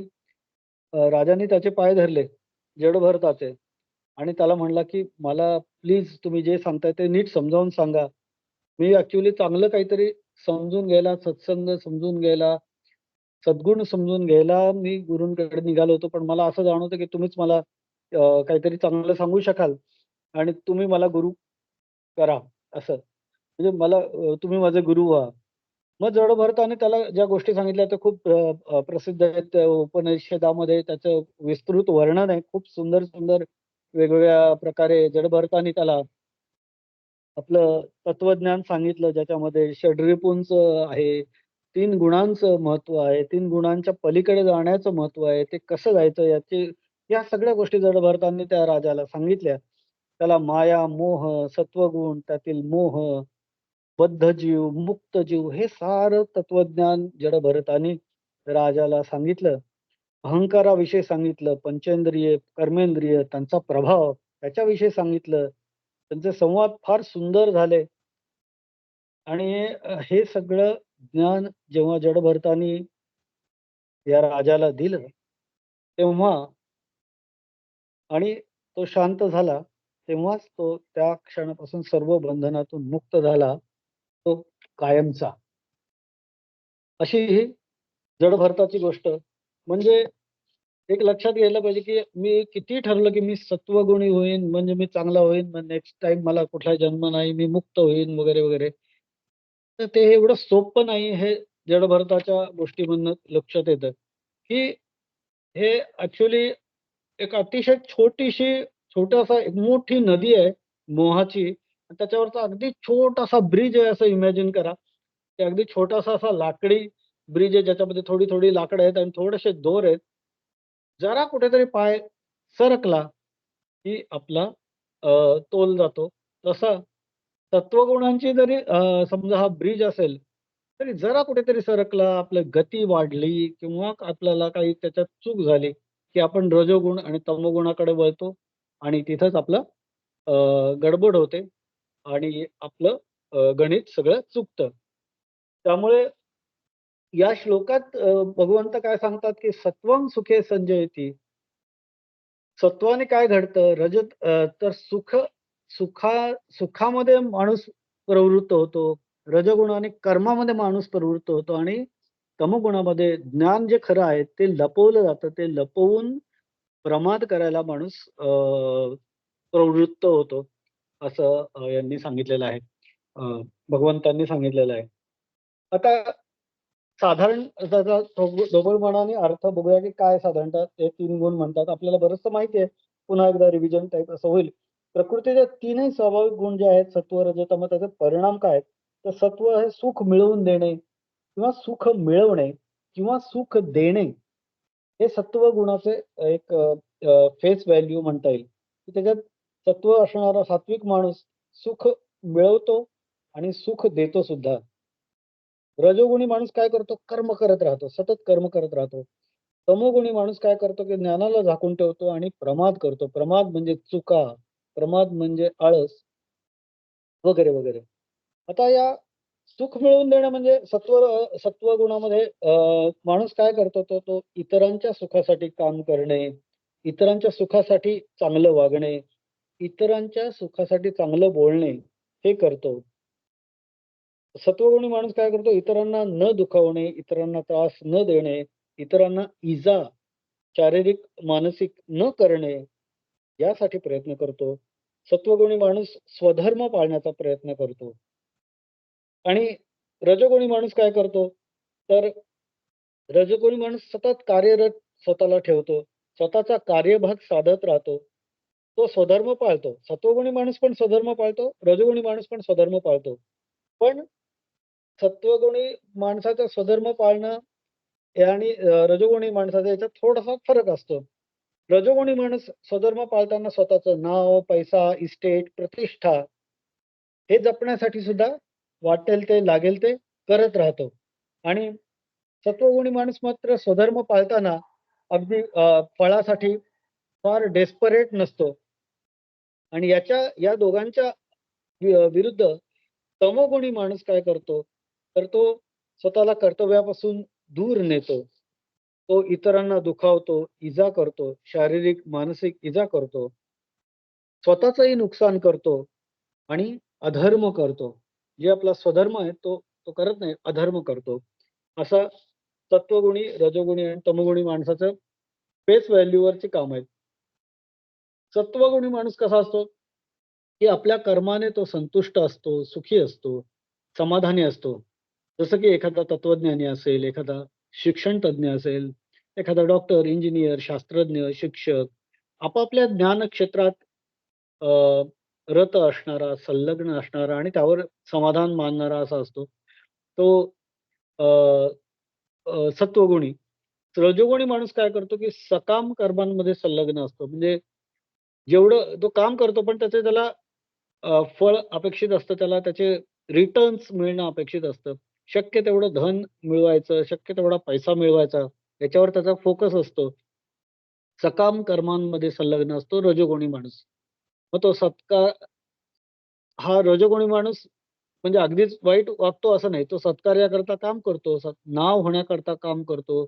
राजांनी त्याचे पाय धरले, जडभरताचे आणि त्याला म्हणला, की "मला प्लीज तुम्ही जे सांगताय ते नीट समजावून सांगा. मी ॲक्चुअली चांगलं काहीतरी समजून घ्यायला, सत्संग समजून घ्यायला, सद्गुण समजून घ्यायला मी गुरूंकडे निघालो होतो. पण मला असं जाणवतं, की तुम्हीच मला काहीतरी चांगलं सांगू शकाल आणि तुम्ही मला गुरु करा असं. म्हणजे मला तुम्ही माझे गुरु व्हा." मग जडभरताने त्याला ज्या गोष्टी सांगितल्या त्या खूप प्रसिद्ध आहेत. त्या उपनिषदामध्ये त्याचं विस्तृत वर्णन आहे. खूप सुंदर, सुंदर वेगवेगळ्या प्रकारे जडभरताने त्याला आपलं तत्वज्ञान सांगितलं, ज्याच्यामध्ये षड्रिपूंचं आहे, 3 गुणांचं महत्त्व आहे, 3 गुणांच्या पलीकडे जाण्याचं महत्त्व आहे, ते कसं जायचं या सगळ्या गोष्टी जडभरतांनी त्या राजाला सांगितल्या. त्याला माया, मोह, सत्वगुण, त्यातील मोह, बद्ध जीव, मुक्त जीव हे सारं तत्वज्ञान जडभरताने राजाला सांगितलं. अहंकाराविषयी सांगितलं, पंचेंद्रिय, कर्मेंद्रिय, त्यांचा प्रभाव त्याच्याविषयी सांगितलं. त्यांचे संवाद फार सुंदर झाले आणि हे सगळं ज्ञान जेव्हा जडभरतानी या राजाला दिलं, तेव्हा आणि तो शांत झाला, तेव्हाच तो त्या क्षणापासून सर्व बंधनातून मुक्त झाला, तो कायमचा. अशी ही जडभरताची गोष्ट. म्हणजे एक लक्षात घ्यायला पाहिजे, की मी कितीही ठरवलं, की मी सत्वगुणी होईन, म्हणजे मी चांगला होईन, मग नेक्स्ट टाईम मला कुठला जन्म नाही, मी मुक्त होईन वगैरे, वगैरे. तर ते एवढं सोपं नाही हे जडभरताच्या गोष्टीमधनं लक्षात येतं, की हे ॲक्चुअली एक अतिशय छोटासा एक मोठी नदी आहे मोहाची. आणि त्याच्यावरचा अगदी छोटासा ब्रिज आहे असं इमॅजिन करा. ते अगदी छोटासा असा लाकडी ब्रिज आहे ज्याच्यामध्ये थोडी-थोडी लाकडं आहेत आणि थोडेसे दोर आहेत. जरा कुठेतरी पाय सरकला, की आपला तोल जातो. तसा तत्वगुणांची जरी समजा हा ब्रिज असेल, तरी जरा कुठेतरी सरकला, आपली गती वाढली किंवा आपल्याला काही त्याच्यात चूक झाली, की आपण रजोगुण आणि तमोगुणाकडे वळतो आणि तिथंच आपलं गडबड होते आणि आपलं गणित सगळं चुकतं. त्यामुळे या श्लोकात भगवंत काय सांगतात, की सत्वं सुखे संजयती. सत्वाने काय घडतं? तर सुखामध्ये माणूस प्रवृत्त होतो. रजोगुणाने कर्मामध्ये माणूस प्रवृत्त होतो आणि तमोगुणामध्ये ज्ञान जे खरं आहे ते लपवलं जातं. ते लपवून प्रमाद करायला माणूस प्रवृत्त होतो. असं यांनी सांगितलेलं आहे. अ, भगवंतांनी सांगितलेलं आहे. आता साधारण त्याचा ढोबळमानाने अर्थ बघूया, की काय साधारणतः ते 3 गुण म्हणतात. आपल्याला बरचसं माहिती आहे. पुन्हा एकदा रिव्हिजन टाइप असं होईल. प्रकृतीचे 3ही स्वाभाविक गुण जे आहेत सत्व, रज, तम त्याचे परिणाम काय आहेत? तर सत्व हे सुख मिळवून देणे किंवा सुख मिळवणे किंवा सुख देणे हे सत्व गुणाचे एक फेस व्हॅल्यू म्हणता येईल. की त्याच्यात सत्व असणारा सात्विक माणूस सुख मिळवतो आणि सुख देतो सुद्धा. रजोगुणी माणूस काय करतो? कर्म करत राहतो. सतत कर्म करत राहतो. तमोगुणी माणूस काय करतो? की ज्ञानाला झाकून ठेवतो आणि प्रमाद करतो. प्रमाद म्हणजे चुका, प्रमाद म्हणजे आळस वगैरे, वगैरे. आता या सुख मिळवून देणं म्हणजे सत्वगुणामध्ये माणूस काय करतो? तो इतरांच्या सुखासाठी काम करणे, इतरांच्या सुखासाठी चांगलं वागणे, इतरांच्या सुखासाठी चांगलं बोलणे हे करतो. सत्वगुणी माणूस काय करतो? इतरांना न दुखावणे, इतरांना त्रास न देणे, इतरांना इजा शारीरिक, मानसिक न करणे यासाठी प्रयत्न करतो. सत्वगुणी माणूस स्वधर्म पाळण्याचा प्रयत्न करतो. आणि रजोगुणी माणूस काय करतो? तर रजोगुणी माणूस सतत कार्यरत स्वतःला ठेवतो. स्वतःचा कार्यभाग साधत राहतो. तो स्वधर्म पाळतो. सत्वगुणी माणूस पण स्वधर्म पाळतो, रजोगुणी माणूस पण स्वधर्म पाळतो. पण सत्वगुणी माणसाचा स्वधर्म पाळणं आणि रजोगुणी माणसाचा याच्यात थोडासा फरक असतो. रजोगुणी माणूस स्वधर्म पाळताना स्वतःचं नाव, पैसा, इस्टेट, प्रतिष्ठा हे जपण्यासाठी सुद्धा वाटेल ते, लागेल ते करत राहतो. आणि सत्वगुणी माणूस मात्र स्वधर्म पाळताना अगदी फळासाठी फार डेस्परेट नसतो. आणि या दोघांच्या विरुद्ध तमोगुणी माणूस काय करतो? तर तो स्वतःला कर्तव्यापासून दूर नेतो. तो इतरांना दुखावतो, इजा करतो, शारीरिक, मानसिक इजा करतो. स्वतःचंही नुकसान करतो आणि अधर्म करतो. जे आपला स्वधर्म आहे तो करत नाही, अधर्म करतो. असा सत्वगुणी, रजोगुणी आणि तमोगुणी माणसाचं फेस व्हॅल्यूवरची कामं आहेत. सत्वगुणी माणूस कसा असतो? की आपल्या कर्माने तो संतुष्ट असतो, सुखी असतो, समाधानी असतो. जसं की एखादा तत्वज्ञानी असेल, एखादा शिक्षण तज्ञ असेल, एखादा डॉक्टर, इंजिनियर, शास्त्रज्ञ, शिक्षक, आपापल्या ज्ञान क्षेत्रात अ, रत असणारा, संलग्न असणारा आणि त्यावर समाधान मानणारा असा असतो. तो अ, सत्वगुणी. रजोगुणी माणूस काय करतो, की सकाम कर्मांमध्ये संलग्न असतो. म्हणजे जेवढं तो काम करतो, पण त्याला फळ अपेक्षित असतं. त्याला त्याचे रिटर्न्स मिळणं अपेक्षित असतं. शक्य तेवढं धन मिळवायचं, शक्य तेवढा पैसा मिळवायचा, याच्यावर त्याचा फोकस असतो. सकाम कर्मांमध्ये संलग्न असतो रजोगुणी माणूस. मग तो हा रजोगुणी माणूस म्हणजे अगदीच वाईट वागतो असं नाही. तो सत्कार्याकरता काम करतो, नाव होण्याकरता काम करतो,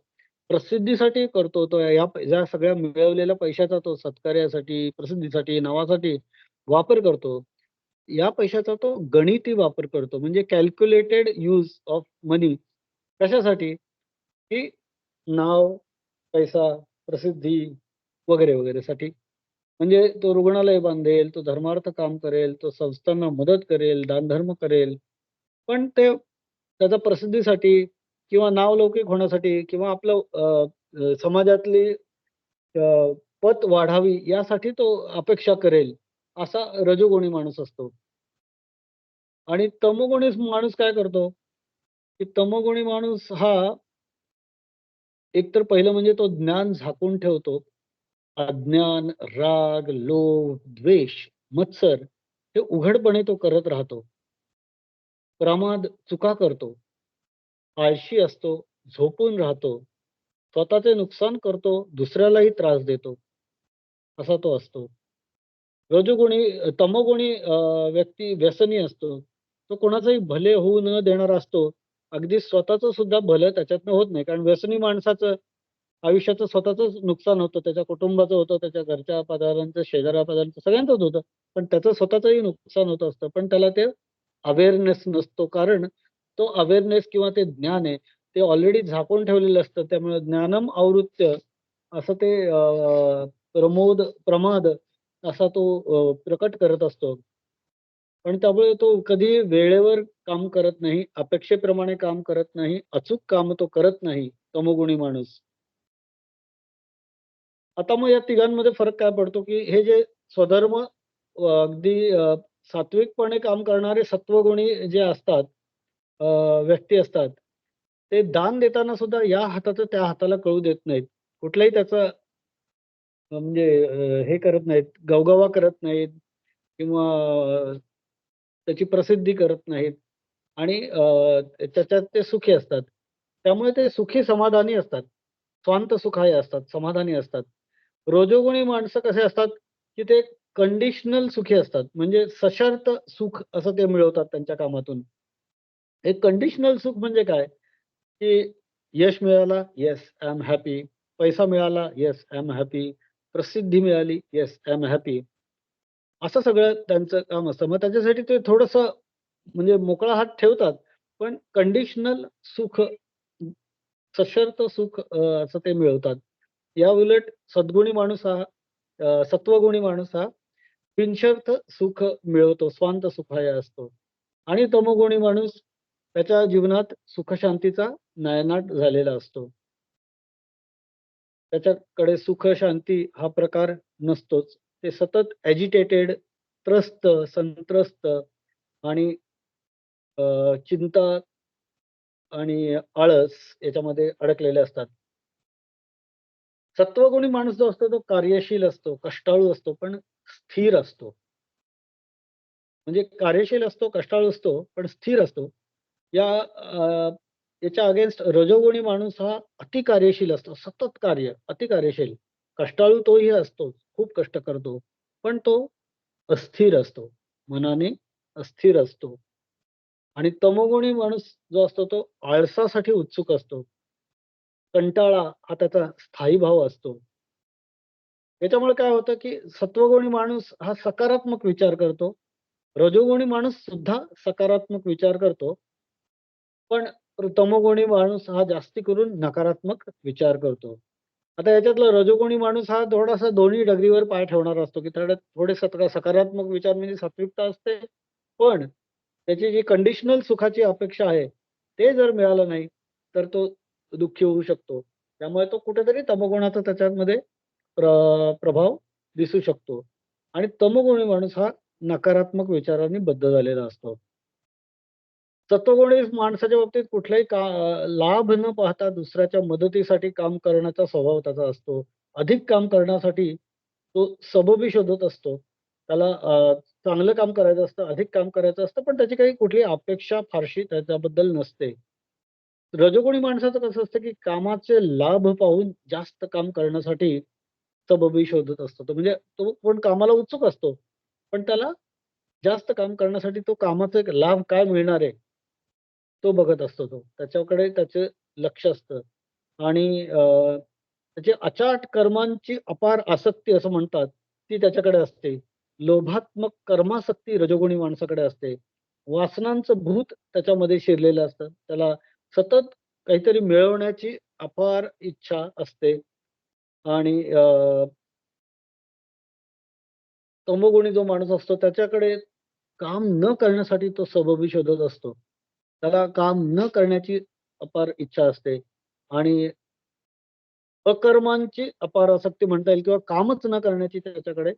प्रसिद्धीसाठी करतो. तो या सगळ्या मिळवलेल्या पैशाचा तो सत्कार्यासाठी, प्रसिद्धीसाठी, नावासाठी वापर करतो. या पैशाचा तो गणिती वापर करतो. म्हणजे कॅल्क्युलेटेड यूज ऑफ मनी. कशासाठी? की नाव, पैसा, प्रसिद्धी वगैरे, वगैरेसाठी. म्हणजे तो रुग्णालय बांधेल, तो धर्मार्थ काम करेल, तो संस्थांना मदत करेल, दानधर्म करेल. पण ते त्याच्या प्रसिद्धीसाठी किंवा नावलौकिक होण्यासाठी किंवा आपलं समाजातली पत वाढावी यासाठी तो अपेक्षा करेल, असा रजोगुणी माणूस असतो. आणि तमोगुणी माणूस काय करतो, की तमोगुणी माणूस हा एकतर पहिलं म्हणजे तो ज्ञान झाकून ठेवतो. अज्ञान, राग, लोभ, द्वेष, मत्सर हे उघडपणे तो करत राहतो. प्रमाद, चुका करतो. आळशी असतो, झोपून राहतो, स्वतःचे नुकसान करतो, दुसऱ्यालाही त्रास देतो, असा तो असतो. तमोगुणी व्यक्ती व्यसनी असतो. तो कोणाचंही भले होऊ न देणारा असतो. अगदी स्वतःचं सुद्धा भलं त्याच्यातनं होत नाही. कारण व्यसनी माणसाचं आयुष्याचं स्वतःचंच नुकसान होतं, त्याच्या कुटुंबाचं होतं, त्याच्या घरच्या पदारांचं, शेजाऱ्या-पाजारांचं सगळ्यांचंच होतं. पण त्याचं स्वतःचंही नुकसान होत असतं. पण त्याला ते अवेअरनेस नसतो. कारण तो अवेअरनेस किंवा ते ज्ञान आहे, ते ऑलरेडी झाकून ठेवलेलं असतं. त्यामुळे ज्ञानम आवृत्य असं ते प्रमाद असा तो प्रकट करत असतो. पण त्यामुळे तो कधी वेळेवर काम करत नाही, अपेक्षेप्रमाणे काम करत नाही, अचूक काम तो करत नाही, तमोगुणी माणूस. आता मग या तिघांमध्ये फरक काय पडतो, की हे जे स्वधर्म अगदी सात्विकपणे काम करणारे सत्वगुणी जे असतात, अ, व्यक्ती असतात, ते दान देताना सुद्धा या हाताचं त्या हाताला कळू देत नाहीत. कुठलाही त्याचा म्हणजे हे करत नाहीत, गवगवा करत नाहीत किंवा त्याची प्रसिद्धी करत नाहीत आणि त्याच्यात ते सुखी असतात. त्यामुळे ते सुखी समाधानी असतात. स्वांत सुखाय असतात, समाधानी असतात. रजोगुणी माणसं कसे असतात, की ते कंडिशनल सुखी असतात. म्हणजे सशर्त सुख असं ते मिळवतात त्यांच्या कामातून. हे कंडिशनल सुख म्हणजे काय, की यश मिळाला, येस आय एम हॅपी. पैसा मिळाला, येस आय एम हॅपी. प्रसिद्धी मिळाली, येस आय एम हॅपी. असं सगळं त्यांचं काम असतं. मग त्याच्यासाठी ते थोडंसं म्हणजे मोकळा हात ठेवतात. पण कंडिशनल सुख, सशर्त सुख असं ते मिळवतात. याउलट सद्गुणी माणूस हा सत्वगुणी माणूस हा बिनशर्त सुख मिळवतो, स्वांत सुखाय असतो. आणि तमोगुणी माणूस त्याच्या जीवनात सुख-शांतीचा नायनाट झालेला असतो. त्याच्याकडे सुख, शांती हा प्रकार नसतोच. ते सतत ॲजिटेटेड, त्रस्त, संत्रस्त आणि चिंता आणि आळस याच्यामध्ये अडकलेले असतात. सत्वगुणी माणूस जो असतो तो कार्यशील असतो, कष्टाळू असतो, पण स्थिर असतो. म्हणजे कार्यशील असतो, कष्टाळू असतो, पण स्थिर असतो. याच्या अगेन्स्ट रजोगुणी माणूस हा अति कार्यशील असतो. सतत कार्य, अति कार्यशील. कष्टाळू तोही असतोच, खूप कष्ट करतो. पण तो अस्थिर असतो. मनाने अस्थिर असतो. आणि तमोगुणी माणूस जो असतो तो आळसासाठी उत्सुक असतो. कंटाळा हा त्याचा स्थायी भाव असतो. याच्यामुळे काय होतं, की सत्वगुणी माणूस हा सकारात्मक विचार करतो. रजोगुणी माणूस सुद्धा सकारात्मक विचार करतो. पण तमोगुणी माणूस हा जास्ती करून नकारात्मक विचार करतो. आता याच्यातला रजोगुणी माणूस हा थोडासा दोन्ही डगरीवर पाय ठेवणारा असतो, की त्याच्यात थोडे सकारात्मक विचार म्हणजे सात्विकता असते. पण त्याची जी कंडिशनल सुखाची अपेक्षा आहे, ते जर मिळालं नाही, तर तो दुःखी होऊ शकतो. त्यामुळे तो कुठेतरी तमोगुणाचा त्याच्यामध्ये प्रभाव दिसू शकतो. आणि तमोगुणी माणूस हा नकारात्मक विचारांनी बद्ध झालेला असतो. सत्वगुणी माणसाच्या बाबतीत कुठलाही लाभ न पाहता दुसऱ्याच्या मदतीसाठी काम करण्याचा स्वभाव त्याचा असतो. अधिक काम करण्यासाठी तो सबबी शोधत असतो. त्याला चांगलं काम करायचं असतं, अधिक काम करायचं असतं, पण त्याची काही कुठली अपेक्षा फारशी त्याच्याबद्दल नसते. रजोगुणी माणसाचं कसं असतं, की कामाचे लाभ पाहून जास्त काम करण्यासाठी सबबी शोधत असतो. तो म्हणजे तो पण कामाला उत्सुक असतो. पण त्याला जास्त काम करण्यासाठी तो कामाचा एक लाभ काय मिळणार आहे, तो बघत असतो तो. त्याच्याकडे त्याचं लक्ष असतं आणि त्याची अचाट कर्मांची अपार आसक्ती असं म्हणतात, ती त्याच्याकडे असते. लोभात्मक कर्मासक्ती रजोगुणी माणसाकडे असते. वासनांचं भूत त्याच्यामध्ये शिरलेलं असतं. त्याला सतत काहीतरी मिळवण्याची अपार इच्छा असते आणि तमोगुणी जो माणूस असतो त्याच्याकडे काम न करण्यासाठी तो सबबी शोधत असतो. त्याला काम न करण्याची अपार इच्छा असते आणि अकर्मांची अपार आसक्ती म्हणता येईल किंवा कामच न करण्याची त्याच्याकडे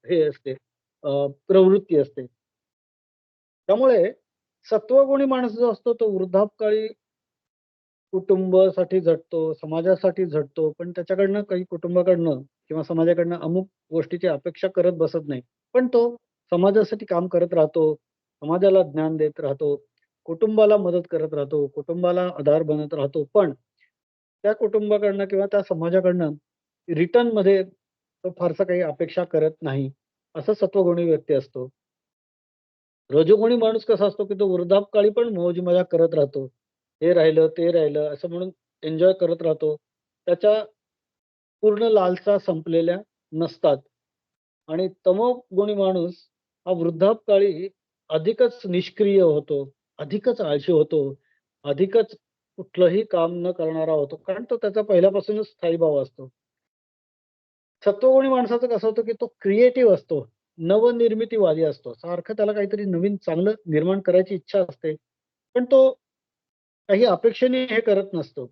हे असते, प्रवृत्ती असते. त्यामुळे सत्वगुणी माणूस जो असतो तो वृद्धापकाळी कुटुंबासाठी झटतो, समाजासाठी झटतो, पण त्याच्याकडनं काही कुटुंबाकडनं किंवा समाजाकडनं अमुक गोष्टीची अपेक्षा करत बसत नाही. पण तो समाजासाठी काम करत राहतो, समाजाला ज्ञान देत राहतो, कुटुंबाला मदत करत राहतो, कुटुंबाला आधार बनत राहतो. पण त्या कुटुंबाकडनं किंवा त्या समाजाकडनं रिटर्नमध्ये तो फारसं काही अपेक्षा करत नाही. असं सत्वगुणी व्यक्ती असतो. रजोगुणी माणूस कसा असतो, की तो वृद्धापकाळी पण मौज-मजा करत राहतो. हे राहिलं, ते राहिलं असं म्हणून एन्जॉय करत राहतो. त्याच्या पूर्ण लालसा संपलेल्या नसतात आणि तमोगुणी माणूस हा वृद्धापकाळी अधिकच निष्क्रिय होतो, अधिकच आळशी होतो, अधिकच कुठलंही काम न करणारा होतो. कारण तो त्याचा पहिल्यापासूनच स्थायीभाव असतो. सत्वगुणी माणसाचं कसं होतं, की तो क्रिएटिव्ह असतो, नवनिर्मितीवादी असतो. सारखं त्याला काहीतरी नवीन चांगलं निर्माण करायची इच्छा असते. पण तो काही अपेक्षेने हे करत नसतो.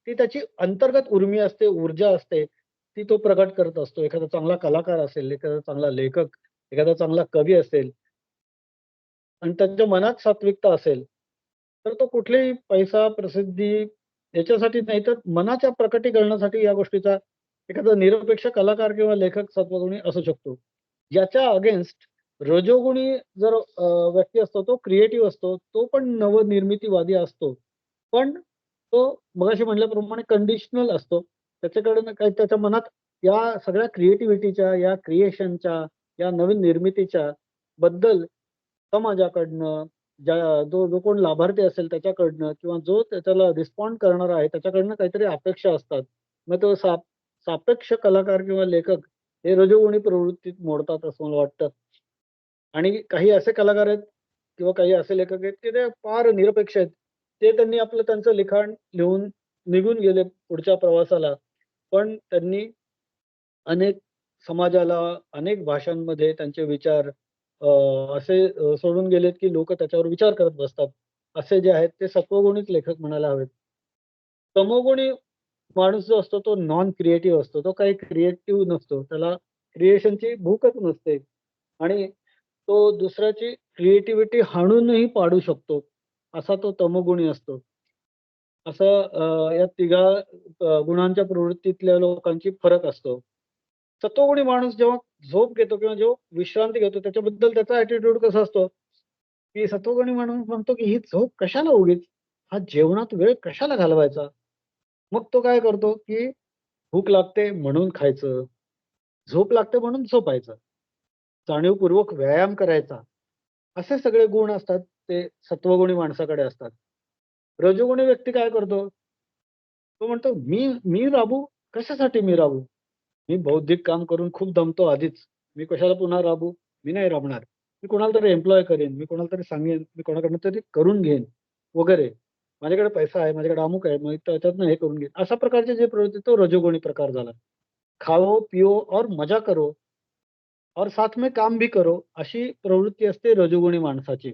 ती त्याची अंतर्गत उर्मी असते, ऊर्जा असते, ती तो प्रकट करत असतो. एखादा चांगला कलाकार असेल, एखादा चांगला लेखक, एखादा चांगला कवी असेल आणि त्याच्या मनात सात्विकता असेल, तर तो कुठलेही पैसा, प्रसिद्धी याच्यासाठी नाही, तर मनाच्या प्रकटीकरणासाठी या गोष्टीचा एखादा निरपेक्ष कलाकार किंवा लेखक सत्वगुणी असू शकतो. याच्या अगेन्स्ट रजोगुणी जर व्यक्ती असतो, तो क्रिएटिव्ह असतो, तो पण नवनिर्मितीवादी असतो. पण तो मगाशी म्हटल्याप्रमाणे कंडिशनल असतो. त्याच्याकडनं काही त्याच्या मनात या सगळ्या क्रिएटिव्हिटीच्या, या क्रिएशनच्या, या नवीन निर्मितीच्या बद्दल समाजाकडनं, जो जो कोण लाभार्थी असेल त्याच्याकडनं किंवा जो त्याला रिस्पॉन्ड करणारा आहे त्याच्याकडनं काहीतरी अपेक्षा असतात. मग तो सापेक्ष कलाकार किंवा लेखक हे रजोगुणी प्रवृत्तीत मोडतात असं मला वाटतं. आणि काही असे कलाकार आहेत किंवा काही असे लेखक आहेत, की ते फार निरपेक्ष आहेत. ते त्यांनी आपलं त्यांचं लिखाण लिहून निघून गेले पुढच्या प्रवासाला. पण त्यांनी अनेक समाजाला, अनेक भाषांमध्ये त्यांचे विचार असे सोडून गेलेत, की लोकं त्याच्यावर विचार करत बसतात. असे जे आहेत ते सत्वगुणीच लेखक म्हणायला हवेत. तमोगुणी माणूस जो असतो तो नॉन क्रिएटिव्ह असतो. तो काही क्रिएटिव्ह नसतो. त्याला क्रिएशनची भूकच नसते आणि तो दुसऱ्याची क्रिएटिव्हिटी हाणूनही पाडू शकतो. असा तो तमोगुणी असतो. असं या तिघा गुणांच्या प्रवृत्तीतल्या लोकांची फरक असतो. सत्वगुणी माणूस जेव्हा झोप घेतो किंवा जेव्हा विश्रांती घेतो त्याच्याबद्दल त्याचा ॲटिट्यूड कसा असतो, की सत्वगुणी माणूस म्हणतो, की ही झोप कशाला उगीच? हा जेवणात वेळ कशाला घालवायचा? मग तो काय करतो, की भूक लागते म्हणून खायचं, झोप लागते म्हणून झोपायचं, जाणीवपूर्वक व्यायाम करायचा. असे सगळे गुण असतात ते सत्वगुणी माणसाकडे असतात. रजोगुणी व्यक्ती काय करतो? तो म्हणतो, "मी मी राबू? कशासाठी मी राबू? मी बौद्धिक काम करून खूप दमतो आधीच. मी कशाला पुन्हा राबू? मी नाही राबणार. मी कोणाला तरी एम्प्लॉय करेन, मी कोणाला तरी सांगेन, मी कोणाकडनं तरी करून घेईन वगैरे. माझ्याकडे पैसा आहे, माझ्याकडे अमुक आहे, मग त्याच्यातनं हे करून घेईन." अशा प्रकारचे जे प्रवृत्ती तो रजोगुणी प्रकार झाला. खाओ, पिओ और मजा करो और साथ में काम भी करो, अशी प्रवृत्ती असते रजोगुणी माणसाची.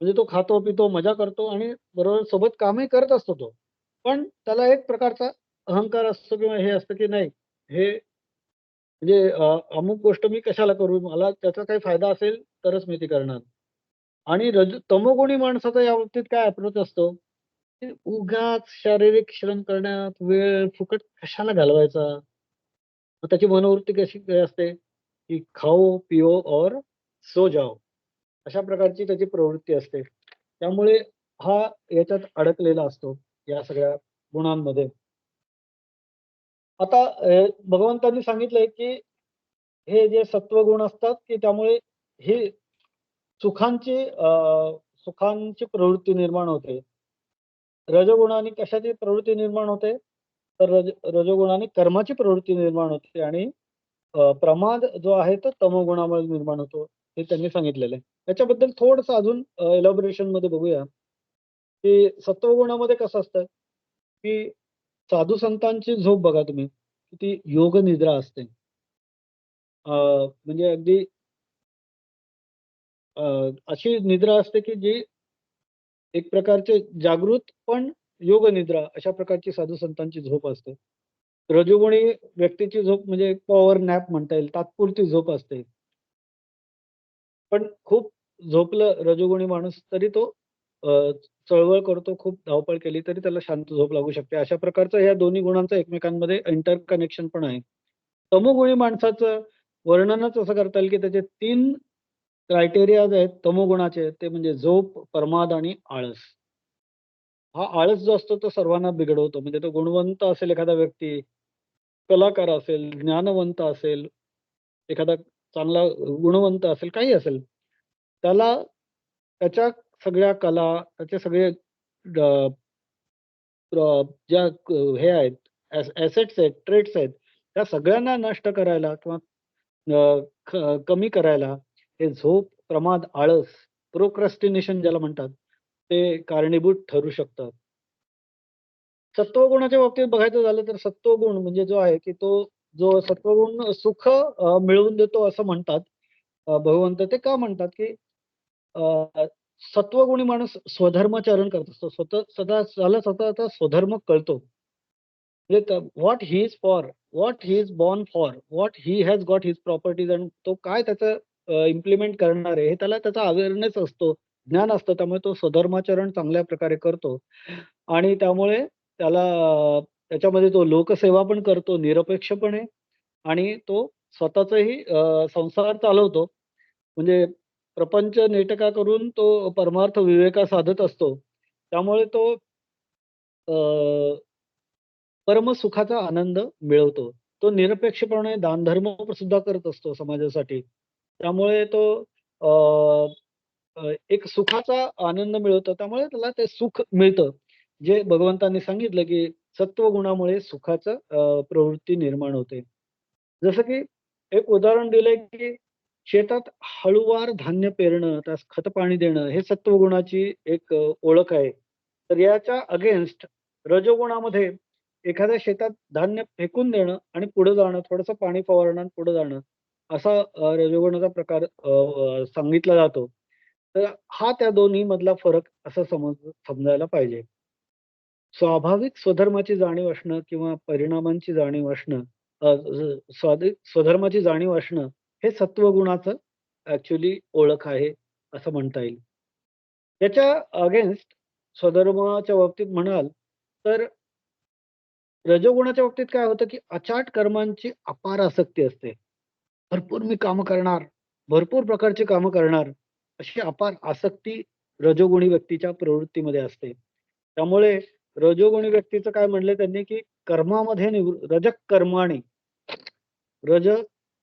म्हणजे तो खातो, पितो, मजा करतो आणि बरोबर सोबत कामही करत असतो तो. पण त्याला एक प्रकारचा अहंकार असतो किंवा हे असतं, की नाही हे म्हणजे अमुक गोष्ट मी कशाला करू? मला त्याचा काही फायदा असेल तरच मी ती करणार. आणि तमोगुणी माणसाचा या बाबतीत काय अप्रोच असतो, की उगाच शारीरिक श्रम करण्यात वेळ फुकट कशाला घालवायचा? मग त्याची मनोवृत्ती कशी काय असते, की खाओ, पिओ और सो जाओ. अशा प्रकारची त्याची प्रवृत्ती असते. त्यामुळे हा याच्यात अडकलेला असतो, या सगळ्या गुणांमध्ये. आता भगवंतांनी सांगितलंय, की हे जे सत्वगुण असतात, की त्यामुळे हे सुखांची सुखांची प्रवृत्ती निर्माण होते. रजोगुणाने कशाची प्रवृत्ती निर्माण होते? तर रजोगुणाने कर्माची प्रवृत्ती निर्माण होते आणि प्रमाद जो आहे तो तमोगुणामुळे निर्माण होतो, हे त्यांनी सांगितलेलं आहे. त्याच्याबद्दल थोडंसं अजून एलॅबोरेशनमध्ये बघूया, की सत्वगुणामध्ये कसं असतं, की साधू संतांची झोप बघा तुम्ही, किती योगनिद्रा असते. म्हणजे अगदी अशी निद्रा असते, की जी एक प्रकारचे जागृत पण योगनिद्रा अशा प्रकारची साधू संतांची झोप असते. रजोगुणी व्यक्तीची झोप म्हणजे पॉवर नॅप म्हणता येईल, तात्पुरती झोप असते. पण खूप झोपलं रजोगुणी माणूस तरी तो अ, चळवळ करतो, खूप धावपळ केली तरी त्याला शांत झोप लागू शकते. अशा प्रकारचं ह्या दोन्ही गुणांचं एकमेकांमध्ये इंटर कनेक्शन पण आहे. तमोगुणी माणसाचं वर्णनच असं करता येईल, की त्याचे 3 क्रायटेरियाज आहेत तमोगुणाचे, ते म्हणजे झोप, प्रमाद आणि आळस. हा आळस जो असतो तो सर्वांना बिघडवतो. म्हणजे तो गुणवंत असेल एखादा व्यक्ती, कलाकार असेल, ज्ञानवंत असेल, एखादा चांगला गुणवंत असेल, काही असेल. त्याला त्याच्या सगळ्या कला, त्याचे सगळे अ, ज्या हे आहेत, ॲसेट्स आहेत, ट्रेट्स आहेत, त्या सगळ्यांना नष्ट करायला किंवा कमी करायला हे झोप, प्रमाद, आळस, प्रोक्रॅस्टिनेशन ज्याला म्हणतात, ते कारणीभूत ठरू शकतात. सत्वगुणाच्या बाबतीत बघायचं झालं तर सत्वगुण म्हणजे जो आहे, की तो जो सत्वगुण सुख मिळवून देतो असं म्हणतात. भगवंत ते का म्हणतात, की अ, सत्वगुणी माणूस स्वधर्माचरण करत असतो. त्याला स्वतःचा स्वधर्म कळतो. म्हणजे what he is for, what he is born for, what he has got his properties आणि तो काय त्याचं इम्प्लिमेंट करणार आहे, हे त्याला त्याचा अवेअरनेस असतो, ज्ञान असतं. त्यामुळे तो स्वधर्माचरण चांगल्या प्रकारे करतो आणि त्यामुळे त्याला त्याच्यामध्ये तो लोकसेवा पण करतो निरपेक्षपणे आणि तो स्वतःचाही संसार चालवतो. म्हणजे प्रपंच नेटका करून तो परमार्थ विवेका साधत असतो. त्यामुळे तो परमसुखाचा आनंद मिळवतो. तो निरपेक्षपणे दानधर्म सुद्धा करत असतो समाजासाठी. त्यामुळे तो अ, एक सुखाचा आनंद मिळवतो. त्यामुळे त्याला ते सुख मिळतं. जे भगवंतांनी सांगितलं, की सत्वगुणामुळे सुखाचं प्रवृत्ती निर्माण होते. जसं की एक उदाहरण दिलंय, की शेतात हळूवार धान्य पेरणं, त्यास खत-पाणी देणं, हे सत्वगुणाची एक ओळख आहे. तर याच्या अगेन्स्ट रजोगुणामध्ये एखाद्या शेतात धान्य फेकून देणं आणि पुढे जाणं, थोडंसं पाणी फवारणं आणि पुढे जाणं, असा रजोगुणाचा प्रकार सांगितला जातो. तर हा त्या दोन्ही मधला फरक असं समजायला पाहिजे. स्वाभाविक स्वधर्माची जाणीव असणं किंवा परिणामांची जाणीव असणं, स्वधर्माची जाणीव असणं, हे सत्वगुणाचं ॲक्चुअली ओळख आहे, असं म्हणता येईल. त्याच्या अगेन्स्ट स्वधर्माच्या बाबतीत म्हणाल, तर रजोगुणाच्या बाबतीत काय होतं, की अचाट कर्मांची अपार आसक्ती असते. भरपूर मी कामं करणार, भरपूर प्रकारची कामं करणार, अशी अपार आसक्ती रजोगुणी व्यक्तीच्या प्रवृत्तीमध्ये असते. त्यामुळे रजोगुणी व्यक्तीचं काय म्हणलंय त्यांनी, की कर्मामध्ये रजः कर्माणि रज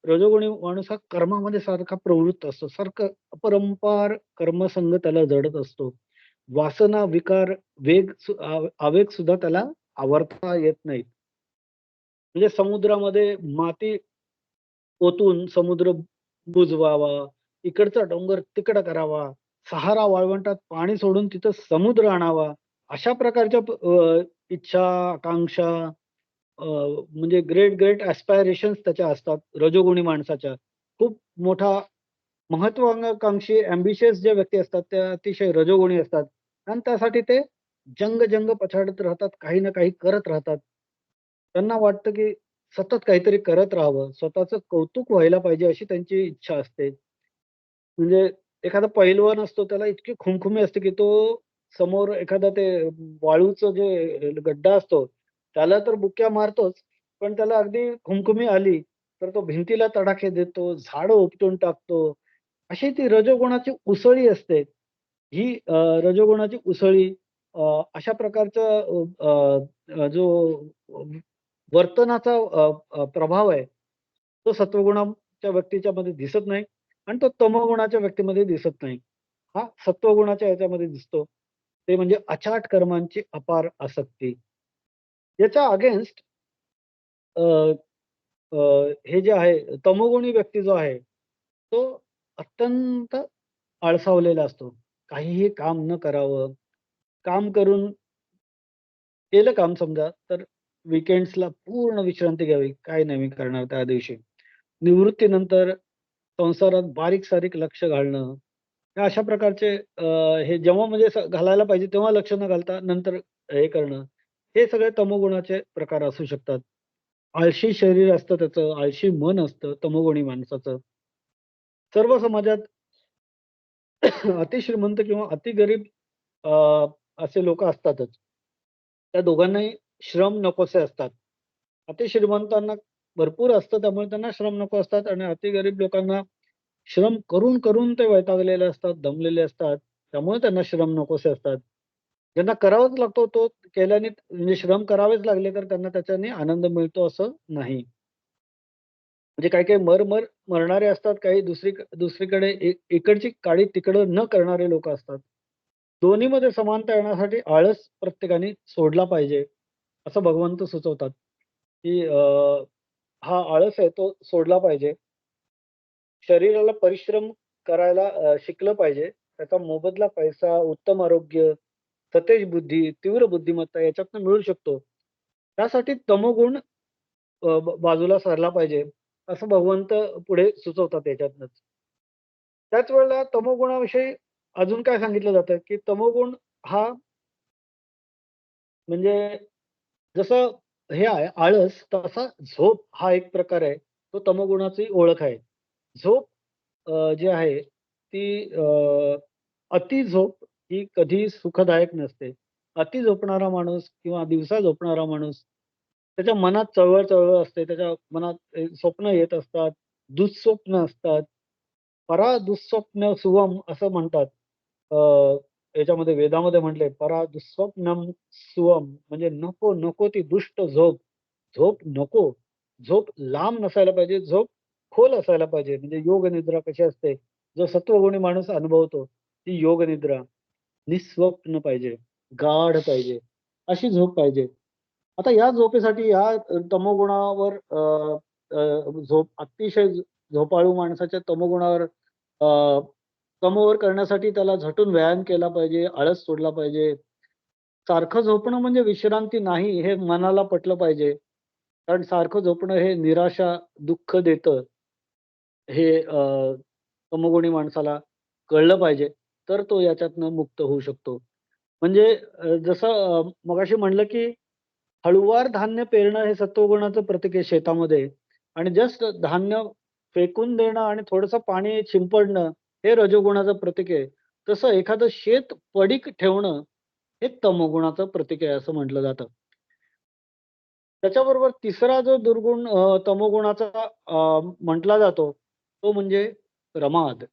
रजोगुणी माणूस हा कर्मामध्ये सारखा प्रवृत्त असतो. सारखं अपरंपार कर्मसंग त्याला जडत असतो. वासना, विकार, आवेग सुद्धा त्याला आवर्ता येत नाहीत. म्हणजे समुद्रामध्ये माती ओतून समुद्र बुजवावा, इकडचा डोंगर तिकडं करावा, सहारा वाळवंटात पाणी सोडून तिथं समुद्र आणावा, अशा प्रकारच्या इच्छा, आकांक्षा, म्हणजे ग्रेट ॲस्पायरेशन्स त्याच्या असतात रजोगुणी माणसाच्या. खूप मोठा महत्वाकांक्षी ॲम्बिशियस जे व्यक्ती असतात, त्या अतिशय रजोगुणी असतात आणि त्यासाठी ते जंग पछाडत राहतात, काही ना काही करत राहतात. त्यांना वाटतं, की सतत काहीतरी करत राहावं, स्वतःचं कौतुक व्हायला पाहिजे अशी त्यांची इच्छा असते. म्हणजे एखादा पैलवान असतो त्याला इतकी खुमखुमी असते, की तो समोर एखादा ते वाळूचं जे गड्डा असतो, त्याला तर बुक्क्या मारतोच, पण त्याला अगदी खुमखुमी आली, तर तो भिंतीला तडाखे देतो, झाडं उपटून टाकतो. अशी ती रजोगुणाची उसळी असते. ही रजोगुणाची उसळी अशा प्रकारचा जो वर्तनाचा प्रभाव आहे, तो सत्वगुणाच्या व्यक्तीच्यामध्ये दिसत नाही आणि तो तमोगुणाच्या व्यक्तीमध्ये दिसत नाही. हा सत्वगुणाच्या ह्याच्यामध्ये दिसतो. ते म्हणजे अचाट कर्मांची अपार आसक्ती. याच्या अगेन्स्ट अ, अ, हे जे आहे तमोगुणी व्यक्ती जो आहे, तो अत्यंत आळसावलेला असतो. काहीही काम न करावं, काम करून केलं काम समजा, तर वीकेंड्सला पूर्ण विश्रांती घ्यावी. काही नाही मी करणार त्या दिवशी. निवृत्तीनंतर संसारात बारीक-सारीक लक्ष घालणं, या अशा प्रकारचे हे जेव्हा म्हणजे घालायला पाहिजे तेव्हा लक्ष न घालता नंतर हे करणं, हे सगळे तमोगुणाचे प्रकार असू शकतात. आळशी शरीर असतं त्याचं, आळशी मन असतं तमोगुणी माणसाचं. सर्व समाजात अतिश्रीमंत किंवा अतिगरीब असे लोकं असतातच. त्या दोघांनाही श्रम नकोसे असतात. अतिश्रीमंतांना भरपूर असतं त्यामुळे त्यांना श्रम नको असतात आणि अतिगरीब लोकांना श्रम करून ते वैतागलेले असतात, दमलेले असतात. त्यामुळे त्यांना श्रम नकोसे असतात. ज्यांना करावाच लागतो तो केल्याने म्हणजे श्रम करावेच लागले तर त्यांना त्याच्याने आनंद मिळतो असं नाही. म्हणजे काही-काही मरणारे असतात, काही दुसरीकडे इकडची काळी तिकडं न करणारे लोकं असतात. दोन्हीमध्ये समानता येण्यासाठी आळस प्रत्येकाने सोडला पाहिजे, असं भगवंत सुचवतात, की हा आळस आहे तो सोडला पाहिजे. शरीराला परिश्रम करायला शिकलं पाहिजे. त्याचा मोबदला पैसा, उत्तम आरोग्य, सतेज बुद्धी, तीव्र बुद्धिमत्ता याच्यातनं मिळू शकतो. त्यासाठी तमोगुण बाजूला सरला पाहिजे, असं भगवंत पुढे सुचवतात याच्यातनंच. त्याच वेळेला तमोगुणाविषयी अजून काय सांगितलं जातं, की तमोगुण हा म्हणजे जसं हे आहे आळस, तसा झोप हा एक प्रकार आहे. तो तमोगुणाची ओळख आहे. झोप जी आहे ती अति झोप ही कधीही सुखदायक नसते. अति झोपणारा माणूस किंवा दिवसा झोपणारा माणूस, त्याच्या मनात चळवळ-चळवळ असते. त्याच्या मनात स्वप्न येत असतात, दुःस्वप्न असतात. परा दुःस्वप्न सुवम असं म्हणतात. अ, याच्यामध्ये वेदामध्ये म्हटलंय, परा दुःस्वप्नम सुवम म्हणजे नको, नको ती दुष्ट झोप. झोप नको. झोप लांब नसायला पाहिजे, झोप खोल असायला पाहिजे. म्हणजे योग निद्रा कशी असते, जो सत्वगुणी माणूस अनुभवतो, ती योग निद्रा. निस्वप्न पाहिजे, गाढ पाहिजे, अशी झोप पाहिजे. आता या झोपेसाठी या तमोगुणावर झोप अतिशय झोपाळू माणसाच्या तमोगुणावर कमोवर करण्यासाठी त्याला झटून व्यायाम केला पाहिजे, आळस सोडला पाहिजे. सारखं झोपणं म्हणजे विश्रांती नाही, हे मनाला पटलं पाहिजे. कारण सारखं झोपणं हे निराशा, दुःख देतं. हे तमोगुणी माणसाला कळलं पाहिजे, तर तो याच्यातनं मुक्त होऊ शकतो. म्हणजे जसं मगाशी म्हणलं, की हळुवार धान्य पेरणं हे सत्वगुणाचं प्रतीक आहे शेतामध्ये आणि जस्ट धान्य फेकून देणं आणि थोडंसं पाणी शिंपडणं हे रजोगुणाचं प्रतीक आहे. तसं एखादं शेत पडीक ठेवणं हे तमोगुणाचं प्रतीक आहे असं म्हटलं जातं. त्याच्याबरोबर तिसरा जो दुर्गुण तमोगुणाचा म्हटला जातो, तो म्हणजे प्रमाद.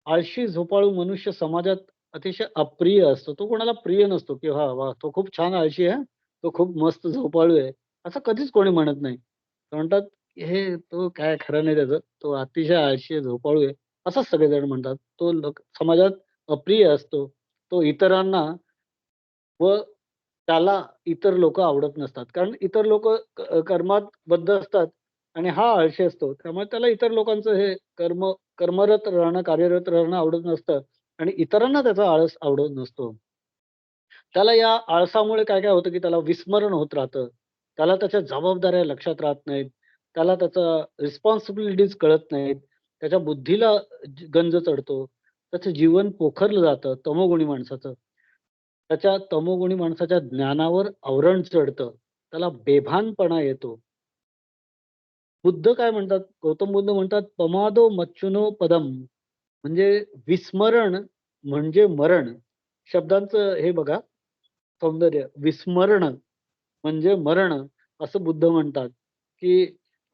आळशी झोपाळू मनुष्य समाजात अतिशय अप्रिय असतो. तो कोणाला प्रिय नसतो, की "हां, वाह! तो खूप छान आळशी आहे तो खूप मस्त झोपाळू आहे." असं कधीच कोणी म्हणत नाही. ते म्हणतात, "हे तो काय खरं नाही त्याचं. तो अतिशय आळशी आहे, झोपाळू आहे." असंच सगळेजण म्हणतात. तो समाजात अप्रिय असतो. तो इतरांना व त्याला इतर लोकं आवडत नसतात. कारण इतर लोकं कर्मात बद्ध असतात आणि हा आळशी असतो. त्यामुळे त्याला इतर लोकांचं हे कर्मरत राहणं, कार्यरत राहणं आवडत नसतं आणि इतरांना त्याचा आळस आवडत नसतो. त्याला या आळसामुळे काय-काय होतं, की त्याला विस्मरण होत राहतं. त्याला त्याच्या जबाबदाऱ्या लक्षात राहत नाहीत. त्याला त्याचा रिस्पॉन्सिबिलिटीज कळत नाहीत. त्याच्या बुद्धीला गंज चढतो. त्याचं जीवन पोखरलं जातं तमोगुणी माणसाचं. त्याच्या तमोगुणी माणसाच्या ज्ञानावर आवरण चढतं. त्याला बेभानपणा येतो. बुद्ध काय म्हणतात, गौतम बुद्ध म्हणतात, "पमादो मच्चुनो पदम." म्हणजे विस्मरण म्हणजे मरण. शब्दांचं हे बघा सौंदर्य. विस्मरण म्हणजे मरण असं बुद्ध म्हणतात, की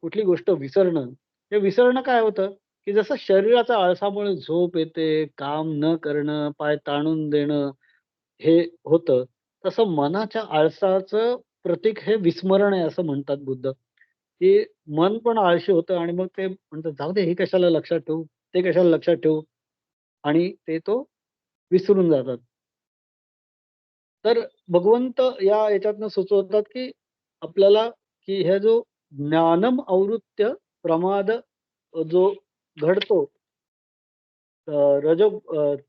कुठली गोष्ट विसरणं. हे विसरणं काय होतं, की जसं शरीराच्या आळसामुळे झोप येते, काम न करणं, पाय ताणून देणं हे होतं, तसं मनाच्या आळसाचं प्रतीक हे विस्मरण आहे असं म्हणतात बुद्ध, की मन पण आळशी होतं आणि मग ते म्हणतात, "जाऊ दे, हे कशाला लक्षात ठेवू, ते कशाला लक्षात ठेवू." आणि ते तो विसरून जातात. तर भगवंत या याच्यातनं सुचवतात, की आपल्याला की हे जो ज्ञानम आवृत्य प्रमाद जो घडतो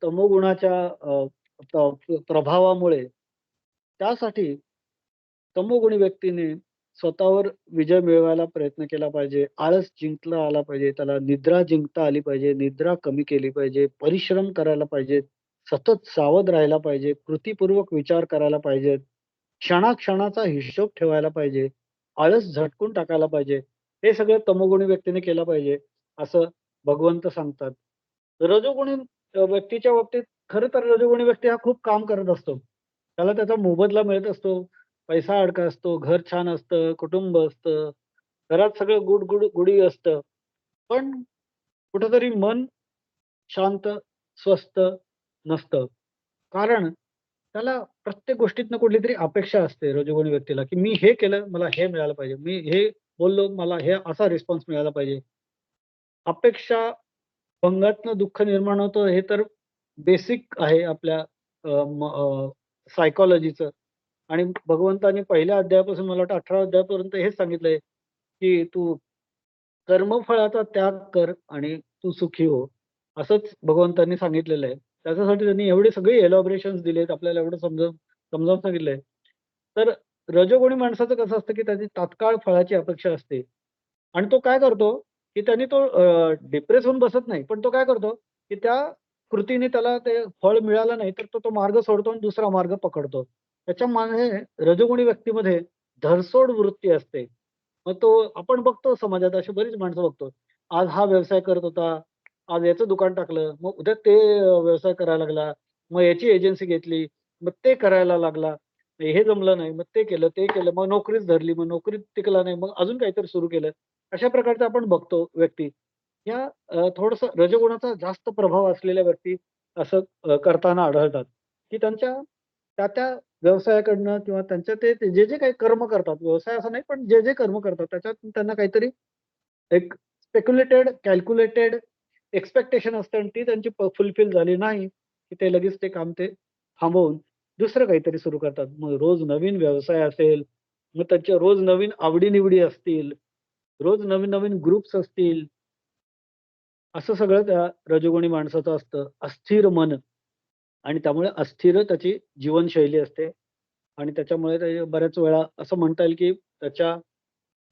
तमोगुणाच्या प्रभावामुळे त्यासाठी तमोगुणी व्यक्तीने स्वतःवर विजय मिळवायला प्रयत्न केला पाहिजे. आळस जिंकला आला पाहिजे. त्याला निद्रा जिंकता आली पाहिजे. निद्रा कमी केली पाहिजे. परिश्रम करायला पाहिजे. सतत सावध राहायला पाहिजे. कृतीपूर्वक विचार करायला पाहिजेत. क्षणाक्षणाचा हिशोब ठेवायला पाहिजे. आळस झटकून टाकायला पाहिजे. हे सगळं तमोगुणी व्यक्तीने केलं पाहिजे, असं भगवंत सांगतात. रजोगुणी व्यक्तीच्या बाबतीत खरं तर रजोगुणी व्यक्ती हा खूप काम करत असतो. त्याला त्याचा मोबदला मिळत असतो. पैसा अडका असतो, घर छान असतं, कुटुंब असतं, घरात सगळं गुडी असतं. पण कुठेतरी मन शांत, स्वस्थ नसतं. कारण त्याला प्रत्येक गोष्टीतनं कुठलीतरी अपेक्षा असते रजोगुणी व्यक्तीला, की मी हे केलं, मला हे मिळालं पाहिजे. मी हे बोललो, मला हे असा रिस्पॉन्स मिळाला पाहिजे. अपेक्षा भंगातनं दुःख निर्माण होतं हे तर बेसिक आहे आपल्या सायकॉलॉजीचं. आणि भगवंतांनी पहिल्या अध्यायापासून मला वाटतं 18व्या अध्यायापर्यंत हेच सांगितलंय, की तू कर्मफळाचा त्याग कर आणि तू सुखी हो. असंच भगवंतांनी सांगितलेलं आहे. त्याच्यासाठी त्यांनी एवढे सगळे एलॉबरेशन्स दिलेत, आपल्याला एवढं समजावून सांगितलंय. तर रजोगुणी माणसाचं कसं असतं, की त्याची तात्काळ फळाची अपेक्षा असते आणि तो काय करतो, की त्याने तो डिप्रेस होऊन बसत नाही. पण तो काय करतो, की त्या कृतीने त्याला ते फळ मिळालं नाही, तर तो तो मार्ग सोडतो आणि दुसरा मार्ग पकडतो. त्याच्या मागे रजोगुणी व्यक्तीमध्ये धरसोड वृत्ती असते. मग तो आपण बघतो समाजात अशी बरीच माणसं बघतो. आज हा व्यवसाय करत होता, आज याचं दुकान टाकलं, मग उद्या ते व्यवसाय करायला लागला. मग याची एजन्सी घेतली, मग ते करायला लागला. हे जमलं नाही, मग ते केलं. मग नोकरीच धरली, मग नोकरीत टिकला नाही, मग अजून काहीतरी सुरू केलं. अशा प्रकारचं आपण बघतो व्यक्ती. या थोडंसं रजोगुणाचा जास्त प्रभाव असलेल्या व्यक्ती असं करताना आढळतात, की त्यांच्या त्या व्यवसायाकडनं किंवा त्यांच्या ते जे काही कर्म करतात, व्यवसाय असं नाही, पण जे कर्म करतात त्याच्यातून त्यांना काहीतरी एक स्पेक्युलेटेड, कॅल्क्युलेटेड एक्स्पेक्टेशन असते आणि ती त्यांची फुलफिल झाली नाही, की ते लगेच ते काम ते थांबवून दुसरं काहीतरी सुरू करतात. मग रोज नवीन व्यवसाय असेल, मग त्यांच्या रोज नवीन आवडी असतील, रोज नवीन-नवीन ग्रुप्स असतील. असं सगळं त्या रजोगुणी माणसाचं असतं. अस्थिर मन आणि त्यामुळे अस्थिर त्याची जीवनशैली असते आणि त्याच्यामुळे ते बऱ्याच वेळा असं म्हणता येईल, की त्याच्या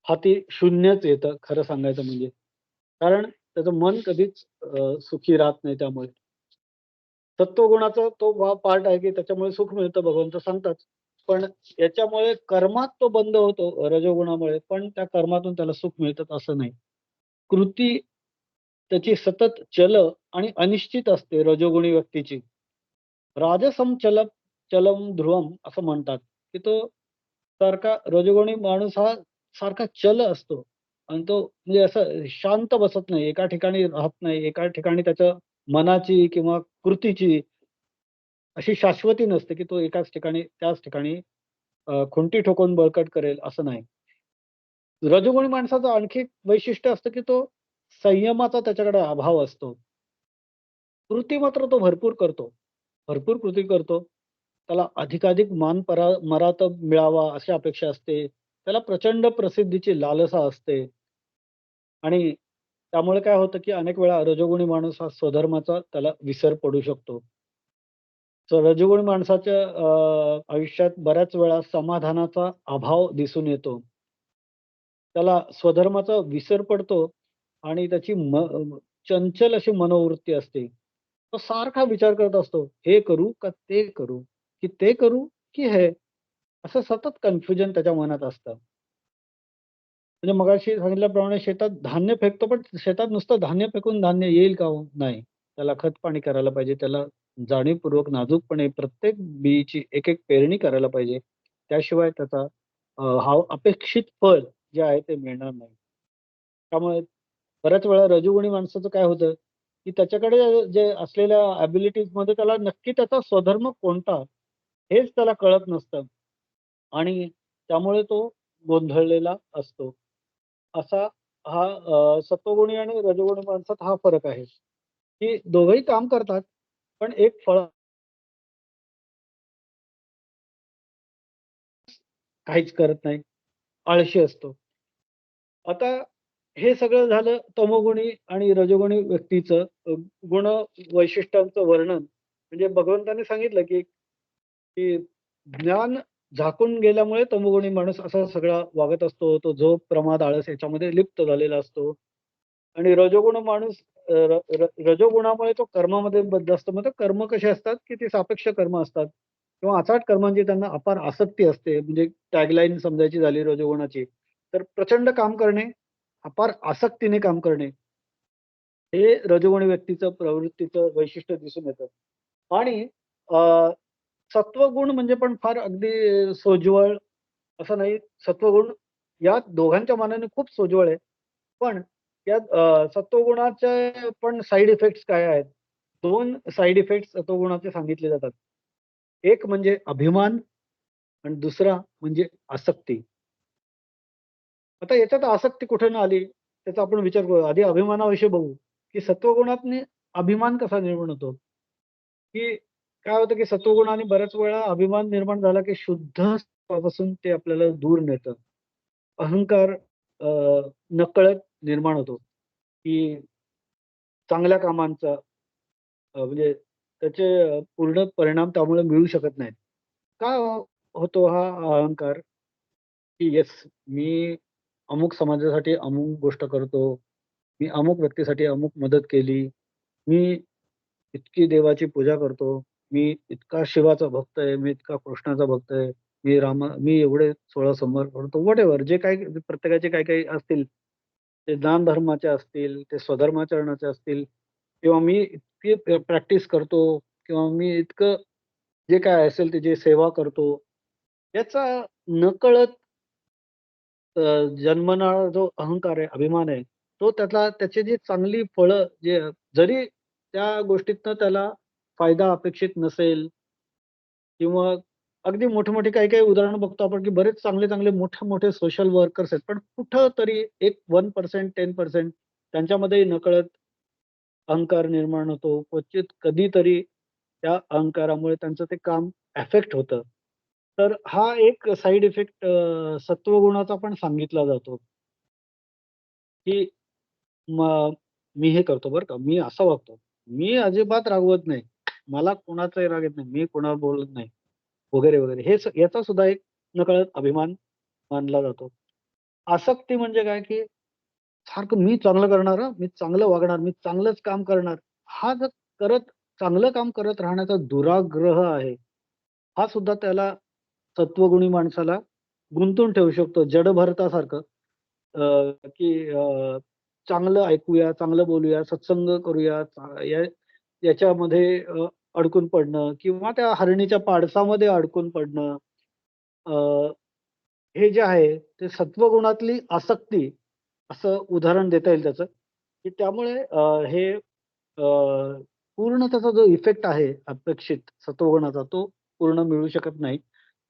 हाती शून्यच येतं खरं सांगायचं म्हणजे. कारण त्याचं मन कधीच सुखी राहत नाही त्यामुळे. सत्वगुणाचा तो पार्ट आहे, की त्याच्यामुळे सुख मिळतं भगवंत सांगतात. पण याच्यामुळे कर्मात तो बंद होतो रजोगुणामुळे, पण त्या कर्मातून त्याला सुख मिळतं असं नाही. कृती त्याची सतत चल आणि अनिश्चित असते रजोगुणी व्यक्तीची. राजसं चलम ध्रुवम असं म्हणतात, की तो सारखा रजोगुणी माणूस हा सारखा चल असतो आणि तो म्हणजे असं शांत बसत नाही, एका ठिकाणी राहत नाही, एका ठिकाणी त्याच्या मनाची किंवा कृतीची अशी शाश्वती नसते, की तो एकाच ठिकाणी त्याच ठिकाणी खुंटी ठोकून बळकट करेल असं नाही. रजोगुणी माणसाचं आणखी एक वैशिष्ट्य असतं, की तो संयमाचा त्याच्याकडे अभाव असतो. कृती मात्र तो भरपूर करतो. भरपूर कृती करतो. त्याला अधिकाधिक मरातब मिळावा अशी अपेक्षा असते. त्याला प्रचंड प्रसिद्धीची लालसा असते आणि त्यामुळे काय होतं, की अनेक वेळा रजोगुणी माणूस हा स्वधर्माचा त्याला विसर पडू शकतो. तर रजोगुणी माणसाच्या आयुष्यात बऱ्याच वेळा समाधानाचा अभाव दिसून येतो. त्याला स्वधर्माचा विसर पडतो आणि त्याची चंचल अशी मनोवृत्ती असते. तो सारखा विचार करत असतो, हे करू का ते करू? की ते करू की हे? असं सतत कन्फ्युजन त्याच्या मनात असतं. म्हणजे मगाशी सांगितल्याप्रमाणे शेतात धान्य फेकतो, पण शेतात नुसतं धान्य फेकून धान्य येईल का हो? नाही. त्याला खत-पाणी करायला पाहिजे. त्याला जाणीवपूर्वक नाजूकपणे प्रत्येक बीची एक-एक पेरणी करायला पाहिजे. त्याशिवाय त्याचा हा अपेक्षित फळ जे आहे ते मिळणार नाही. त्यामुळे बऱ्याच वेळा रजोगुणी माणसाचं काय होतं, की त्याच्याकडे जे असलेल्या ॲबिलिटीजमध्ये त्याला नक्की त्याचा स्वधर्म कोणता, हेच त्याला कळत नसतं आणि त्यामुळे तो गोंधळलेला असतो. असा हा सत्वगुणी आणि रजोगुणी माणसात हा फरक आहे, की दोघंही काम करतात, पण एक फळ काहीच करत नाही, आळशी असतो. आता हे सगळं झालं तमोगुणी आणि रजोगुणी व्यक्तीचं गुण वैशिष्ट्यांचं वर्णन. म्हणजे भगवंताने सांगितलं, की ज्ञान झाकून गेल्यामुळे तमोगुणी माणूस असा सगळा वागत असतो. तो झोप, प्रमाद, आळस याच्यामध्ये लिप्त झालेला असतो. आणि रजोगुण माणूस अ, र र रजोगुणामुळे तो कर्मामध्ये बद्ध असतो. मग ते कर्म कसे असतात, की ती सापेक्ष कर्म असतात किंवा अचाट कर्मांची त्यांना अपार आसक्ती असते. म्हणजे टॅगलाईन समजायची झाली रजोगुणाची, तर प्रचंड काम करणे, अपार आसक्तीने काम करणे, हे रजोगुणी व्यक्तीचं प्रवृत्तीचं वैशिष्ट्य दिसून येतं. आणि अ, सत्वगुण म्हणजे पण फार अगदी सोज्वळ असं नाही. सत्वगुण या दोघांच्या मानाने खूप सोज्वळ आहे. पण यात सत्वगुणाचे पण साइड इफेक्ट्स काय आहेत? 2 साइड इफेक्ट्स सत्वगुणाचे सांगितले जातात. एक म्हणजे अभिमान आणि दुसरा म्हणजे आसक्ती. आता याच्यात आसक्ती कुठून आली? त्याचा आपण विचार करू. आधी अभिमानाविषयी बघू, की सत्वगुणातनी अभिमान कसा निर्माण होतो? की काय होतं, की सत्वगुणाने बऱ्याच वेळा अभिमान निर्माण झाला, की शुद्ध सत्वापासून ते आपल्याला दूर नेतं. अहंकार अ, नकळत निर्माण होतो, की चांगल्या कामांचा म्हणजे त्याचे पूर्ण परिणाम त्यामुळे मिळू शकत नाहीत. का होतो हा अहंकार? की येस, मी अमुक समाजासाठी अमुक गोष्ट करतो. मी अमुक व्यक्तीसाठी अमुक मदत केली. मी इतकी देवाची पूजा करतो. मी इतका शिवाचा भक्त आहे. मी इतका कृष्णाचा भक्त आहे. मी एवढे 16 सोमवार करतो. व्हॉटएव्हर जे काही प्रत्येकाचे काही-काही असतील. ते दान धर्माचे असतील, ते स्वधर्माचरणाचे असतील किंवा मी इतकी प्रॅक्टिस करतो किंवा मी इतकं जे काय असेल त्याची सेवा करतो. याचा नकळत जन्मणारा जो अहंकार आहे, अभिमान आहे, तो त्याची जी चांगली फळं जे जरी त्या गोष्टीतनं त्याला फायदा अपेक्षित नसेल किंवा अगदी मोठे-मोठे काही-काही उदाहरणं बघतो आपण, की बरेच चांगले-चांगले मोठे-मोठे सोशल वर्कर्स आहेत. पण कुठेतरी एक 1% 10% त्यांच्यामध्येही नकळत अहंकार निर्माण होतो. क्वचित कधीतरी त्या अहंकारामुळे त्यांचं ते काम अफेक्ट होतं. तर हा एक साइड इफेक्ट सत्वगुणाचा पण सांगितला जातो, की मग मी हे करतो बरं का, मी असा वागतो. मी अजिबात रागवत नाही. मला कोणाचाही राग येत नाही. मी कोणावर बोलत नाही. वगैरे, वगैरे. याचा सुद्धा एक नकळत अभिमान मानला जातो. आसक्ती म्हणजे काय, की सारखं मी चांगलं करणार हां, मी चांगलं वागणार, मी चांगलंच काम करणार. हा जर करत चांगलं काम करत राहण्याचा दुराग्रह आहे. हा सुद्धा त्याला सत्वगुणी माणसाला गुंतून ठेवू शकतो. जडभरतासारखं की चांगलं ऐकूया, चांगलं बोलूया, सत्संग करूया, याच्यामध्ये अडकून पडणं किंवा त्या हरणीच्या पाडसामध्ये अडकून पडणं. अ, हे जे आहे ते सत्वगुणातली आसक्ती असं उदाहरण देता येईल त्याचं, की त्यामुळे हे पूर्ण त्याचा जो इफेक्ट आहे अपेक्षित सत्वगुणाचा तो पूर्ण मिळू शकत नाही.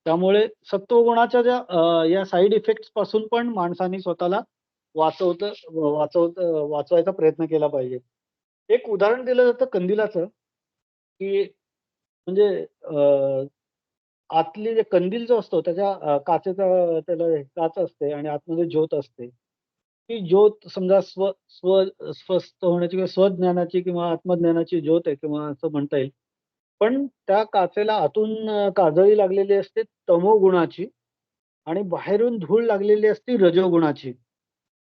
त्यामुळे सत्वगुणाच्या या साइड इफेक्ट्स पासून पण माणसाने स्वतःला वाचवतं वाचवायचा प्रयत्न केला पाहिजे. एक उदाहरण दिलं जातं कंदिलाचं, की म्हणजे आतली जे कंदील जो असतो त्याच्या काचेचा त्याला काच असते आणि आतमध्ये ज्योत असते. ती ज्योत समजा स्व स्व स्वस्थ होण्याची किंवा स्वज्ञानाची किंवा आत्मज्ञानाची ज्योत आहे किंवा असं म्हणता येईल. पण त्या काचेला आतून काजळी लागलेली असते तमोगुणाची आणि बाहेरून धूळ लागलेली असते रजोगुणाची.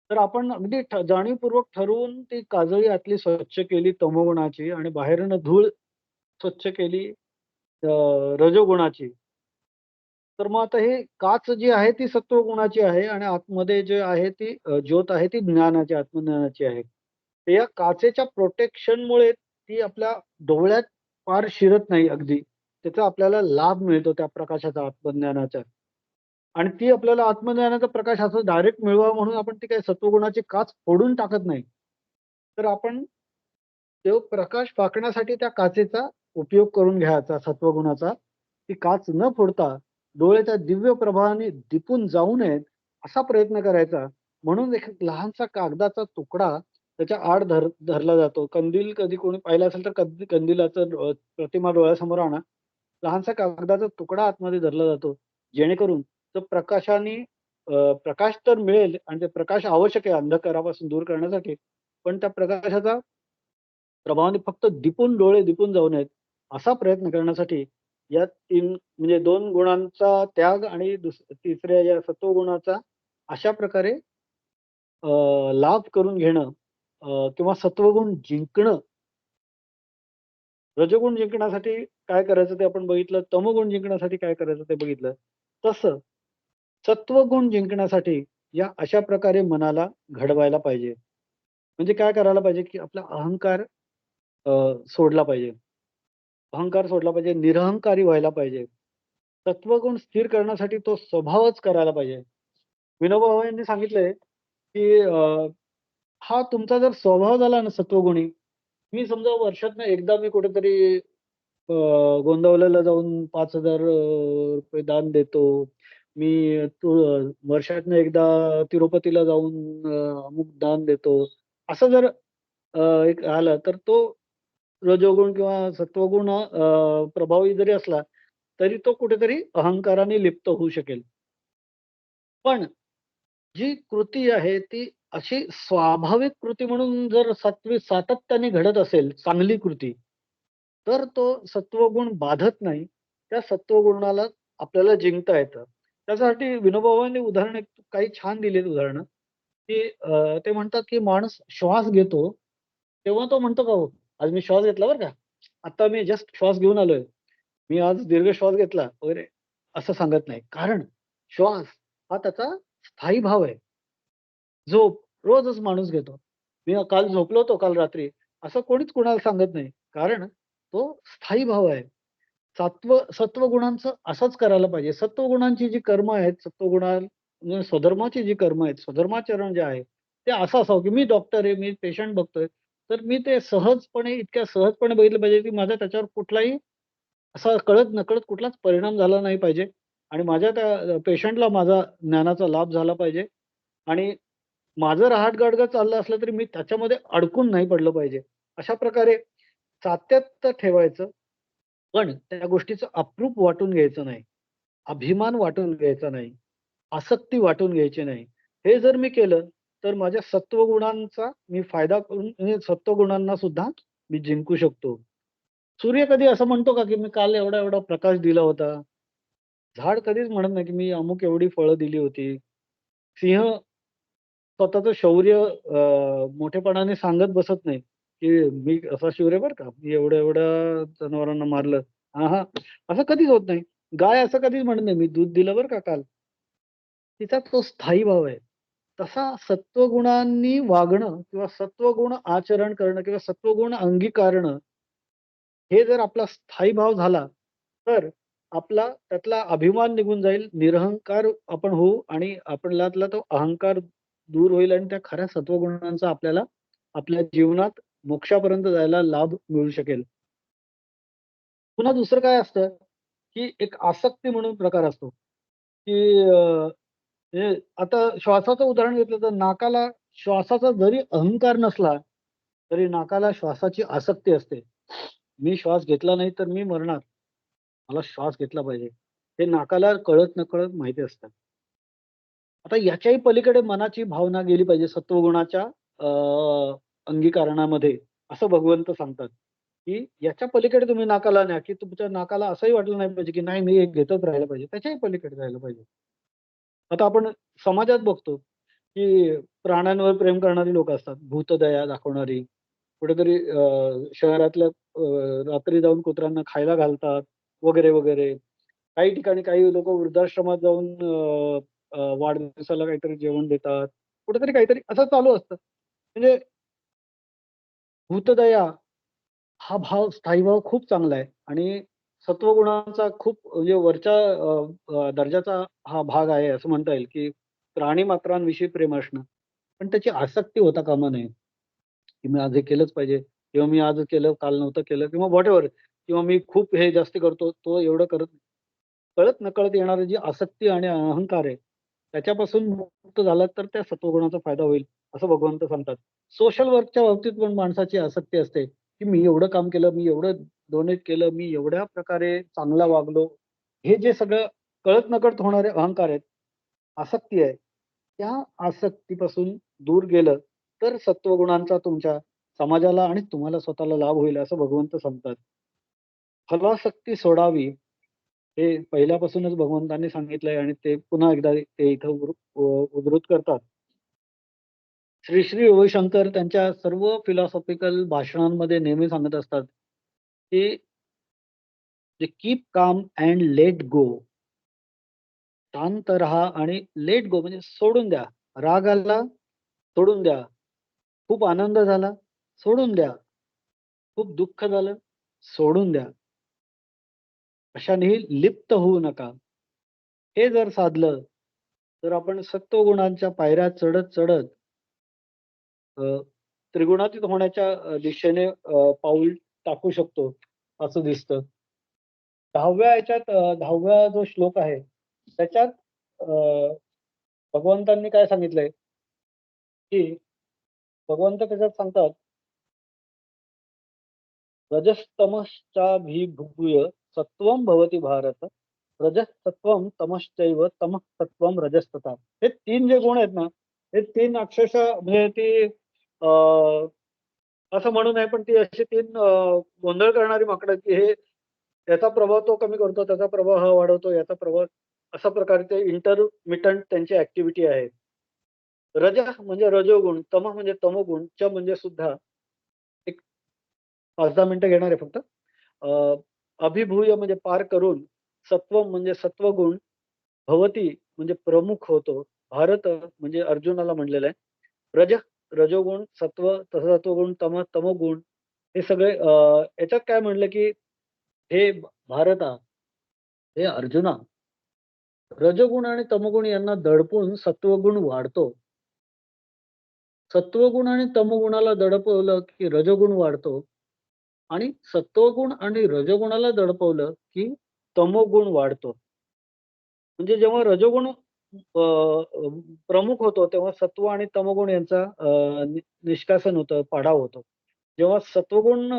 तर आपण अगदी जाणीवपूर्वक ठरवून ती काजळी आतली स्वच्छ केली तमोगुणाची आणि बाहेरून धूळ स्वच्छ केली रजोगुणाची. तर मग आता हे काच जी आहे ती सत्वगुणाची आहे आणि आतमध्ये जे आहे ती ज्योत आहे ती ज्ञानाची, आत्मज्ञानाची आहे. तर या काचेच्या प्रोटेक्शनमुळे ती आपल्या डोळ्यात फार शिरत नाही अगदी. त्याचा आपल्याला लाभ मिळतो त्या प्रकाशाचा, आत्मज्ञानाचा. आणि ती आपल्याला आत्मज्ञानाचा प्रकाश असं डायरेक्ट मिळवावा म्हणून आपण ती काही सत्वगुणाची काच फोडून टाकत नाही. तर आपण तो प्रकाश फाकण्यासाठी त्या काचेचा उपयोग करून घ्यायचा सत्वगुणाचा. ती काच न फोडता डोळे दिव्य प्रभावाने दिपून जाऊ नयेत असा प्रयत्न करायचा. म्हणून एक लहानसा कागदाचा तुकडा त्याच्या आड धरला जातो. कंदील कधी कोणी पाहिलं असेल तर कधी कंदिलाचं प्रतिमा डोळ्यासमोर आणा. लहानसा कागदाचा तुकडा आतमध्ये धरला जातो. जेणेकरून तो प्रकाश तर मिळेल आणि ते प्रकाश आवश्यक आहे अंधकारापासून दूर करण्यासाठी. पण त्या प्रकाशाचा प्रभावाने फक्त डोळे दिपून जाऊ नयेत, असा प्रयत्न करण्यासाठी या 3 म्हणजे 2 गुणांचा त्याग आणि तिसऱ्या या सत्वगुणाचा अशा प्रकारे लाभ करून घेणं किंवा सत्वगुण जिंकणं, रजोगुण जिंकण्यासाठी काय करायचं ते आपण बघितलं, तमोगुण जिंकण्यासाठी काय करायचं ते बघितलं. तसं सत्वगुण जिंकण्यासाठी या अशा प्रकारे मनाला घडवायला पाहिजे. म्हणजे काय करायला पाहिजे, की आपला अहंकार अ, सोडला पाहिजे. अहंकार सोडला पाहिजे, निरहंकारी व्हायला पाहिजे. सत्वगुण स्थिर करण्यासाठी तो स्वभावच करायला पाहिजे. विनोबा भावे यांनी सांगितलंय, की हा तुमचा जर स्वभाव झाला ना सत्वगुणी, मी समजा वर्षातनं एकदा मी कुठेतरी गोंदवल्याला जाऊन 5,000 रुपये दान देतो. मी वर्षातनं एकदा तिरुपतीला जाऊन अमुक दान देतो. असं जर एक आलं तर तो रजोगुण किंवा सत्वगुण प्रभावी जरी असला, तरी तो कुठेतरी अहंकाराने लिप्त होऊ शकेल. पण जी कृती आहे ती अशी स्वाभाविक कृती म्हणून जर सातत्याने घडत असेल, चांगली कृती, तर तो सत्वगुण बाधत नाही. त्या सत्वगुणाला आपल्याला जिंकता येतं. त्याच्यासाठी विनोबाबांनी उदाहरण एक काही छान दिलीत उदाहरणं, की ते म्हणतात, की माणूस श्वास घेतो, तेव्हा तो म्हणतो का हो, "आज मी श्वास घेतला बरं का. आता मी जस्ट श्वास घेऊन आलोय. मी आज दीर्घ श्वास घेतला" वगैरे असं सांगत नाही. कारण श्वास हा त्याचा स्थायी भाव आहे. झोप रोजच माणूस घेतो. मी काल झोपलो होतो काल रात्री, असं कोणीच कुणाला सांगत नाही. कारण तो स्थायी भाव आहे. सत्वगुणांचं असंच करायला पाहिजे. सत्वगुणांची जी कर्म आहेत, म्हणजे स्वधर्माची जी कर्म आहेत, स्वधर्माचरण जे आहे, ते असं असावं, की मी डॉक्टर आहे, मी पेशंट बघतोय, तर मी ते सहजपणे, इतक्या सहजपणे बघितलं पाहिजे, की माझा त्याच्यावर कुठलाही असा कळत-नकळत कुठलाच परिणाम झाला नाही पाहिजे आणि माझ्या त्या पेशंटला माझा ज्ञानाचा लाभ झाला पाहिजे आणि माझं रहाट-गाडगं चाललं असलं तरी मी त्याच्यामध्ये अडकून नाही पडलं पाहिजे. अशा प्रकारे सातत्य ठेवायचं, पण त्या गोष्टीचं अप्रूप वाटून घ्यायचं नाही. अभिमान वाटून घ्यायचा नाही. आसक्ती वाटून घ्यायची नाही. हे जर मी केलं, तर माझ्या सत्वगुणांचा मी फायदा करून म्हणजे सत्वगुणांना सुद्धा मी जिंकू शकतो. सूर्य कधी असं म्हणतो का, की मी काल एवढा-एवढा प्रकाश दिला होता. झाड कधीच म्हणत नाही, की मी अमुक एवढी फळं दिली होती. सिंह स्वतःचं शौर्य मोठेपणाने सांगत बसत नाही, की मी असा शूर आहे बरं का. मी एवढ्या-एवढ्या जनावरांना मारलं. हां, हां. असं कधीच होत नाही. गाय असं कधीच म्हणत नाही, मी दूध दिलं बरं का काल. तिचा तो स्थायी भाव आहे. तसा सत्वगुणांनी वागणं किंवा सत्वगुण आचरण करणं किंवा सत्वगुण अंगीकारणं, हे जर आपला स्थायी भाव झाला, तर आपला त्यातला अभिमान निघून जाईल, निरहंकार आपण होऊ आणि आपल्यातला तो अहंकार दूर होईल आणि त्या खऱ्या सत्वगुणांचा आपल्याला आपल्या जीवनात मोक्षापर्यंत जायला लाभ मिळू शकेल. पुन्हा दुसरं काय असतं, की एक आसक्ती म्हणून प्रकार असतो, की म्हणजे आता श्वासाचं उदाहरण घेतलं तर नाकाला श्वासाचा जरी अहंकार नसला, तरी नाकाला श्वासाची आसक्ती असते. मी श्वास घेतला नाही तर मी मरणार. मला श्वास घेतला पाहिजे. हे नाकाला कळत-नकळत माहिती असतं. आता याच्याही पलीकडे मनाची भावना गेली पाहिजे सत्वगुणाच्या अंगीकारणामध्ये, असं भगवंत सांगतात, की याच्या पलीकडे तुम्ही नाकाला न्या, की तुमच्या नाकाला असंही वाटलं नाही पाहिजे, की नाही मी हे घेतच राहायला पाहिजे. त्याच्याही पलीकडे जायला पाहिजे. आता आपण समाजात बघतो, की प्राण्यांवर प्रेम करणारी लोकं असतात. भूतदया दाखवणारी. कुठेतरी शहरातल्या रात्री जाऊन कुत्र्यांना खायला घालतात वगैरे, वगैरे. काही ठिकाणी काही लोकं वृद्धाश्रमात जाऊन अ, अ, वाढदिवसाला काहीतरी जेवण देतात. कुठेतरी काहीतरी असं चालू असतं. म्हणजे भूतदया हा भाव, स्थायी भाव खूप चांगला आहे आणि सत्वगुणांचा खूप म्हणजे वरच्या दर्जाचा हा भाग आहे असं म्हणता येईल, की प्राणीमात्रांविषयी प्रेम असणं. पण त्याची आसक्ती होता कामा नये, की मी आज हे केलंच पाहिजे किंवा मी आज केलं, काल नव्हतं केलं किंवा व्हॉटएव्हर किंवा मी खूप हे जास्ती करतो, तो एवढं करत कळत-नकळत येणारी जी आसक्ती आणि अहंकार आहे, त्याच्यापासून मुक्त झालात तर त्या सत्वगुणाचा फायदा होईल, असं भगवंत सांगतात. सोशल वर्कच्या बाबतीत पण माणसाची आसक्ती असते, की मी एवढं काम केलं, मी एवढं डोनेट केलं, मी एवढ्या प्रकारे चांगला वागलो. हे जे सगळं कळत-नकळत होणारे अहंकार आहेत, आसक्ती आहे, त्या आसक्तीपासून दूर गेलं, तर सत्वगुणांचा तुमच्या समाजाला आणि तुम्हाला स्वतःला लाभ होईल, असं भगवंत सांगतात. फलासक्ती सोडावी, हे पहिल्यापासूनच भगवंतांनी सांगितलंय आणि ते पुन्हा एकदा ते इथं उद्धृत करतात. श्री श्री रविशंकर त्यांच्या सर्व फिलॉसॉफिकल भाषणांमध्ये नेहमी सांगत असतात, की keep calm and let go. शांत राहा आणि लेट गो म्हणजे सोडून द्या. राग आला, सोडून द्या. खूप आनंद झाला, सोडून द्या. खूप दुःख झालं, सोडून द्या. अशाने लिप्त होऊ नका. हे जर साधलं, तर आपण सत्वगुणांच्या पायऱ्या चढत-चढत अ, त्रिगुणातीत होण्याच्या दिशेने पाऊल टाकू शकतो, असं दिसतं. 10व्या जो श्लोक आहे त्याच्यात भगवंतांनी काय सांगितलंय की भगवंत त्याच्यात सांगतात रजस्तमश्चाभिभूय सत्वं भवति भारत रजसत्वं तमश्चैव तमः सत्वं रजस्तथा. हे 3 जे गुण आहेत ना, हे 3 अक्षरशः म्हणजे ती असं म्हणू नये, पण ती अशी 3 गोंधळ करणारी माकडं, की हे याचा प्रभाव तो कमी करतो, त्याचा प्रभाव हा वाढवतो, याचा प्रभाव अशा प्रकारे ते इंटरमिटंट त्यांची ॲक्टिव्हिटी आहे. रज म्हणजे रजोगुण, तम म्हणजे तमोगुण, च म्हणजे सुद्धा एक 5-10 मिनिटं घेणार आहे फक्त. अ, अभिभूय म्हणजे पार करून, सत्वम म्हणजे सत्वगुण, भवती म्हणजे प्रमुख होतो, भारत म्हणजे अर्जुनाला म्हणलेलं आहे. रज रजोगुण, सत्वगुण, तमोगुण हे सगळे याच्यात काय म्हणलं, की हे भारता, हे अर्जुना, रजोगुण आणि तमोगुण यांना दडपून सत्वगुण वाढतो. सत्वगुण आणि तमोगुणाला दडपवलं, की रजोगुण वाढतो आणि सत्वगुण आणि रजोगुणाला दडपवलं, की तमोगुण वाढतो. म्हणजे जेव्हा रजोगुण प्रमुख होतो, तेव्हा सत्व आणि तमोगुण यांचा निष्कासन होतं, पाडाव होतो. जेव्हा सत्वगुण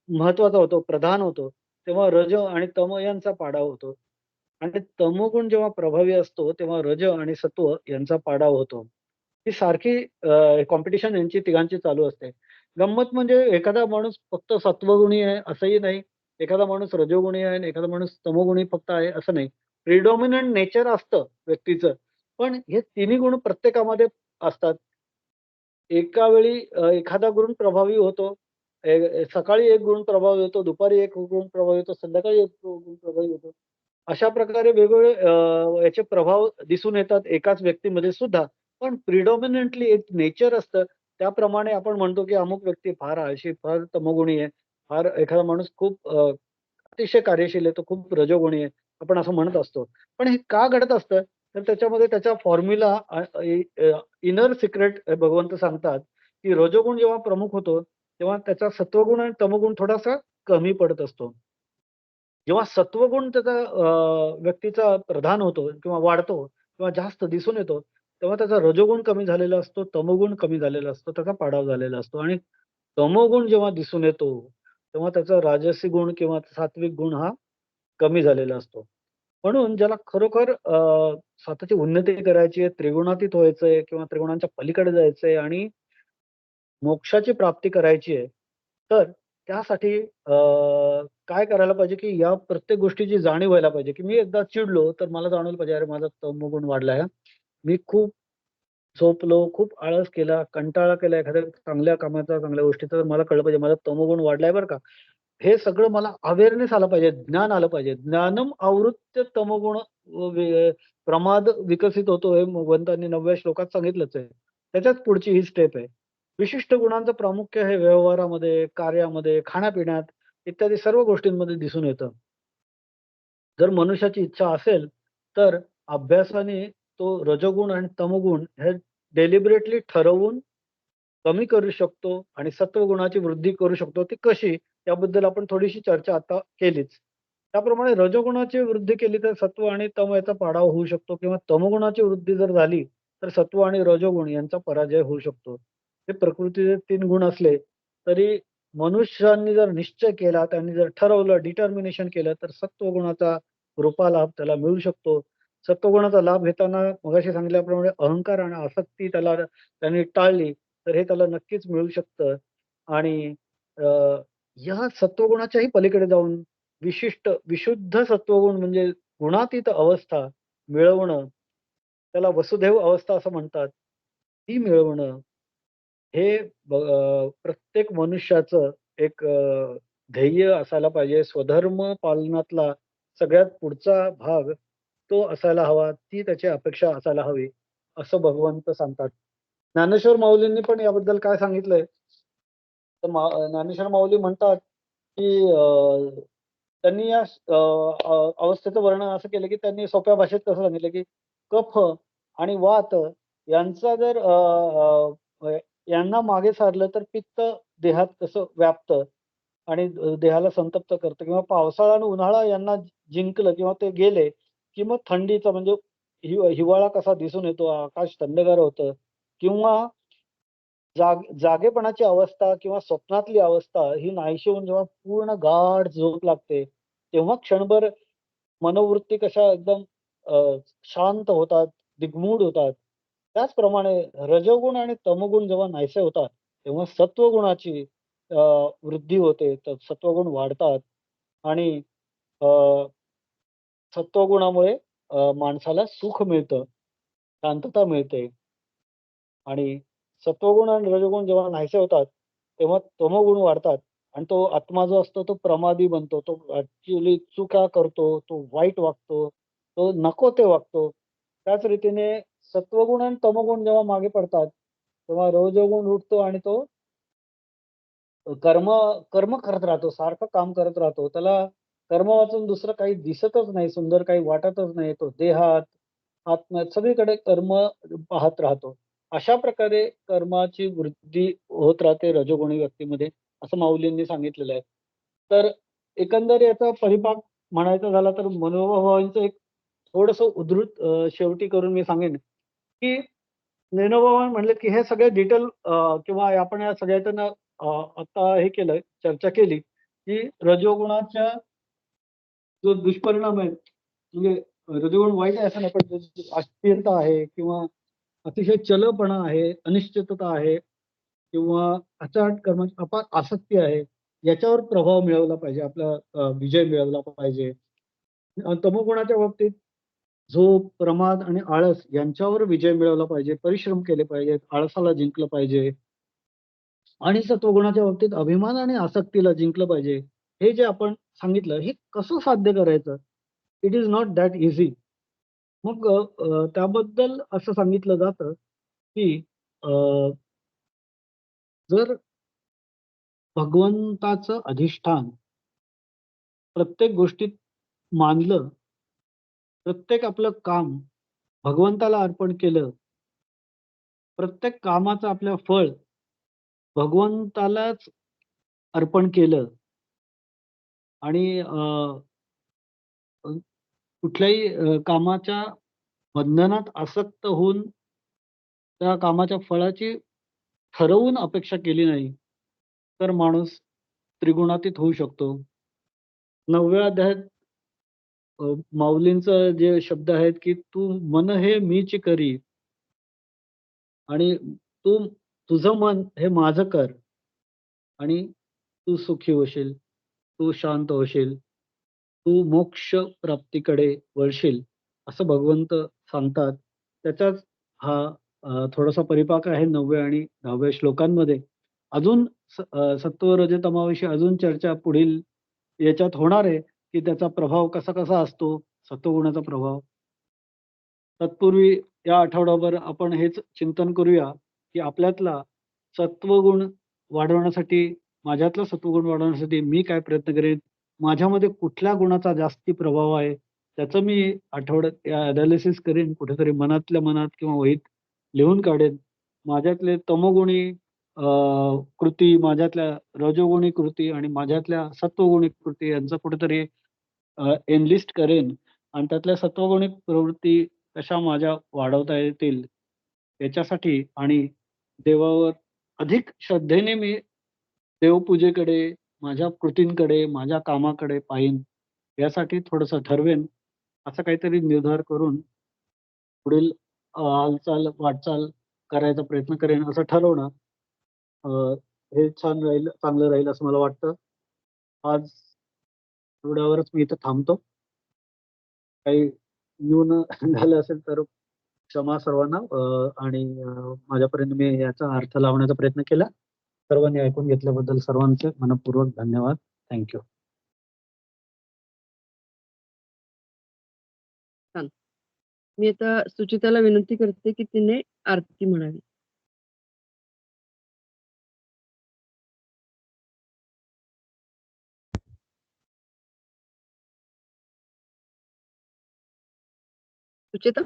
महत्वाचा होतो, प्रधान होतो, तेव्हा रज आणि तम यांचा पाडाव होतो. आणि तमोगुण जेव्हा प्रभावी असतो, तेव्हा रज आणि सत्व यांचा पाडाव होतो. ही सारखी कॉम्पिटिशन यांची तिघांची चालू असते. गंमत म्हणजे एखादा माणूस फक्त सत्वगुणी आहे असंही नाही. एखादा माणूस रजोगुणी आहे आणि एखादा माणूस तमोगुणी फक्त आहे असं नाही. प्रिडॉमिनंट नेचर असतं व्यक्तीचं. पण हे तिन्ही गुण प्रत्येकामध्ये असतात. एका वेळी एखादा गुण प्रभावी होतो. सकाळी एक गुण प्रभावी होतो, दुपारी एक गुण प्रभावी होतो, संध्याकाळी एक गुण प्रभावी होतो. अशा प्रकारे वेगवेगळे याचे प्रभाव दिसून येतात एकाच व्यक्तीमध्ये सुद्धा. पण प्रिडॉमिनंटली एक नेचर असतं. त्याप्रमाणे आपण म्हणतो, की अमुक व्यक्ती फार आळशी, फार तमोगुणी आहे. फार एखादा माणूस खूप अतिशय कार्यशील आहे, तो खूप रजोगुणी आहे. आपण असं म्हणत असतो. पण हे का घडत असतं? तर त्याच्यामध्ये त्याचा फॉर्म्युला इनर सिक्रेट भगवंत सांगतात, की रजोगुण जेव्हा प्रमुख होतो, तेव्हा त्याचा सत्वगुण आणि तमोगुण थोडासा कमी पडत असतो. जेव्हा सत्वगुण त्याचा व्यक्तीचा प्रधान होतो किंवा वाढतो किंवा जास्त दिसून येतो, तेव्हा त्याचा रजोगुण कमी झालेला असतो, तमोगुण कमी झालेला असतो, त्याचा पाडाव झालेला असतो आणि तमोगुण जेव्हा दिसून येतो, तेव्हा त्याचा राजसी गुण किंवा सात्विक गुण हा कमी झालेला असतो. म्हणून ज्याला खरोखर स्वतःची उन्नती करायची आहे, त्रिगुणातीत व्हायचंय किंवा त्रिगुणांच्या पलीकडे जायचंय आणि मोक्षाची प्राप्ती करायची आहे, तर त्यासाठी काय करायला पाहिजे, की या प्रत्येक गोष्टीची जाणीव व्हायला पाहिजे, की मी एकदा चिडलो, तर मला जाणवलं पाहिजे, अरे माझा तमोगुण वाढलाय हां. मी खूप झोपलो, खूप आळस केला, कंटाळा केला एखाद्या चांगल्या कामाचा, चांगल्या गोष्टीचा, तर मला कळलं पाहिजे माझा तमोगुण वाढलाय बरं का. हे सगळं मला अवेअरनेस आला पाहिजे, ज्ञान आलं पाहिजे. ज्ञानम आवृत्य तमोगुण प्रमाद विकसित होतो हे भगवंतांनी 9व्या श्लोकात सांगितलंच आहे. त्याच्याच पुढची ही स्टेप आहे. विशिष्ट गुणांचं प्रामुख्य हे व्यवहारामध्ये, कार्यामध्ये, खाण्यापिण्यात इत्यादी सर्व गोष्टींमध्ये दिसून येतं. जर मनुष्याची इच्छा असेल, तर अभ्यासाने तो रजोगुण आणि तमोगुण हे डेलिबरेटली ठरवून कमी करू शकतो आणि सत्वगुणाची वृद्धी करू शकतो. ती कशी? याबद्दल आपण थोडीशी चर्चा आता केलीच. त्याप्रमाणे रजोगुणाची वृद्धी केली तर सत्व आणि तम याचा पाडाव होऊ शकतो किंवा तमोगुणाची वृद्धी जर झाली, तर सत्व आणि रजोगुण यांचा पराजय होऊ शकतो. हे प्रकृतीचे 3 गुण असले, तरी मनुष्यानी जर निश्चय केला, त्यांनी जर ठरवलं, डिटर्मिनेशन केलं, तर सत्वगुणाचा कृपालाभ त्याला मिळू शकतो. सत्वगुणाचा लाभ घेताना मगाशी सांगितल्याप्रमाणे अहंकार आणि आसक्ती त्यांनी टाळली, तर हे त्याला नक्कीच मिळू शकतं आणि या सत्वगुणाच्याही पलीकडे जाऊन विशुद्ध सत्वगुण म्हणजे गुणातीत अवस्था मिळवणं, त्याला वसुधैव अवस्था असं म्हणतात. ती मिळवणं हे प्रत्येक मनुष्याचं एक ध्येय असायला पाहिजे. स्वधर्म पालनातला सगळ्यात पुढचा भाग तो असायला हवा. ती त्याची अपेक्षा असायला हवी, असं भगवंत सांगतात. ज्ञानेश्वर माऊलींनी पण याबद्दल काय सांगितलंय, तर ज्ञानेश्वर माऊली म्हणतात, की त्यांनी या अवस्थेचं वर्णन असं केलं, की त्यांनी सोप्या भाषेत कसं सांगितलं, की कफ आणि वात यांचा जर यांना मागे सारलं तर पित्त देहात कसं व्यापतं आणि देहाला संतप्त करतं किंवा पावसाळा आणि उन्हाळा यांना जिंकलं किंवा ते गेले, की मग थंडीचा म्हणजे हिवाळा कसा दिसून येतो, आकाश थंडगार होतं किंवा जागेपणाची अवस्था किंवा स्वप्नातली अवस्था ही नाहीशी होऊन जेव्हा पूर्ण गाढ झोप लागते, तेव्हा क्षणभर मनोवृत्ती कशा एकदम शांत होतात, दिग्मूढ होतात. त्याचप्रमाणे रजोगुण आणि तमोगुण जेव्हा नाहीसे होतात, तेव्हा सत्वगुणाची वृद्धी होते. तर सत्वगुण वाढतात आणि अ, सत्वगुणामुळे माणसाला सुख मिळतं, शांतता मिळते आणि सत्वगुण आणि रजोगुण जेव्हा नाहीसे होतात, तेव्हा तमोगुण वाढतात आणि तो आत्मा जो असतो तो प्रमादी बनतो. तो ॲक्चुअली चुका करतो, तो वाईट वागतो, तो नको ते वागतो. त्याच रीतीने सत्वगुण आणि तमोगुण जेव्हा मागे पडतात, तेव्हा रजोगुण उठतो आणि तो कर्म कर्म करत राहतो, सारखं काम करत राहतो. त्याला कर्म वाचून दुसरं काही दिसतच नाही, सुंदर काही वाटतच नाही. तो देहात, आत्म्यात सगळीकडे कर्म पाहत राहतो. अशा प्रकारे कर्माची वृद्धी होत राहते रजोगुणी व्यक्तीमध्ये, असं माऊलींनी सांगितलेलं आहे. तर एकंदर याचा परिपाक म्हणायचा झाला तर मनोभावांचं एक थोडंसं उद्धृत शेवटी करून मी सांगेन, की ज्ञानोबा म्हणले, की हे सगळे डिटेल किंवा आपण या सगळ्याचं आता हे केलंय, चर्चा केली, की रजोगुणाच्या जो दुष्परिणाम आहेत, म्हणजे रजोगुण वाईट आहे असं नाही, पण जो अस्थिरता आहे किंवा अतिशय चलपणा आहे, अनिश्चितता आहे किंवा अचाट कर्माची अपार आसक्ती आहे, याच्यावर प्रभाव मिळवला पाहिजे, आपला विजय मिळवला पाहिजे. तमोगुणाच्या बाबतीत झोप, प्रमाद आणि आळस यांच्यावर विजय मिळवला पाहिजे, परिश्रम केले पाहिजेत, आळसाला जिंकलं पाहिजे. आणि सत्वगुणाच्या बाबतीत अभिमान आणि आसक्तीला जिंकलं पाहिजे. हे जे आपण सांगितलं, हे कसं साध्य करायचं? It is not that easy. मग त्याबद्दल असं सांगितलं जातं, की अ, जर भगवंताचं अधिष्ठान प्रत्येक गोष्टीत मानलं, प्रत्येक आपलं काम भगवंताला अर्पण केलं, प्रत्येक कामाचं आपलं फळ भगवंतालाच अर्पण केलं आणि अ, कुठल्याही कामाच्या बंधनात आसक्त होऊन त्या कामाच्या फळाची ठरवून अपेक्षा केली नाही, तर माणूस त्रिगुणातीत होऊ शकतो. 9व्या अध्यायात माऊलींचं जे शब्द आहेत, की "तू मन हे मीच करी आणि तू तुझं मन हे माझं कर आणि तू सुखी होशील, तू शांत होशील, तू मोक्ष प्राप्तीकडे वळशील." असं भगवंत सांगतात. त्याचाच हा थोडासा परिपाक आहे 9व्या आणि 10व्या श्लोकांमध्ये. अजून सत्व, रज, तमाविषयी अजून चर्चा पुढील याच्यात होणार आहे, की त्याचा प्रभाव कसा-कसा असतो, सत्वगुणाचा प्रभाव. तत्पूर्वी या आठवड्याभर आपण हेच चिंतन करूया, की आपल्यातला सत्वगुण वाढवण्यासाठी, माझ्यातला सत्वगुण वाढवण्यासाठी मी काय प्रयत्न करेन? माझ्यामध्ये कुठल्या गुणाचा जास्ती प्रभाव आहे? त्याचं मी आठवड्यात एनालिसिस करीन कुठेतरी मनातल्या मनात किंवा वहीत लिहून काढेन. माझ्यातले तमोगुणी कृती, माझ्यातल्या रजोगुणी कृती आणि माझ्यातल्या सत्वगुणी कृती यांचं कुठेतरी एनलिस्ट करेन आणि त्यातल्या सत्वगुणी प्रवृत्ती कशा माझ्या वाढवता येतील याच्यासाठी आणि देवावर अधिक श्रद्धेने मी देवपूजेकडे, माझ्या कृतींकडे, माझ्या कामाकडे पाहीन यासाठी थोडंसं ठरवेन. असं काहीतरी निर्धार करून पुढील हालचाल, वाटचाल करायचा प्रयत्न करेन असं ठरवणं अ, हे छान राहील, चांगलं राहील असं मला वाटतं. आज एवढ्यावरच मी इथं थांबतो. काही न्यून झालं असेल तर क्षमा सर्वांना आणि माझ्यापर्यंत मी याचा अर्थ लावण्याचा प्रयत्न केला. सर्वांनी ऐकून घेतल्याबद्दल सर्वांचे मनःपूर्वक धन्यवाद. Thank you. छान. मी आता सुचिताला विनंती करते, की तिने आरती म्हणावी. सुचिता?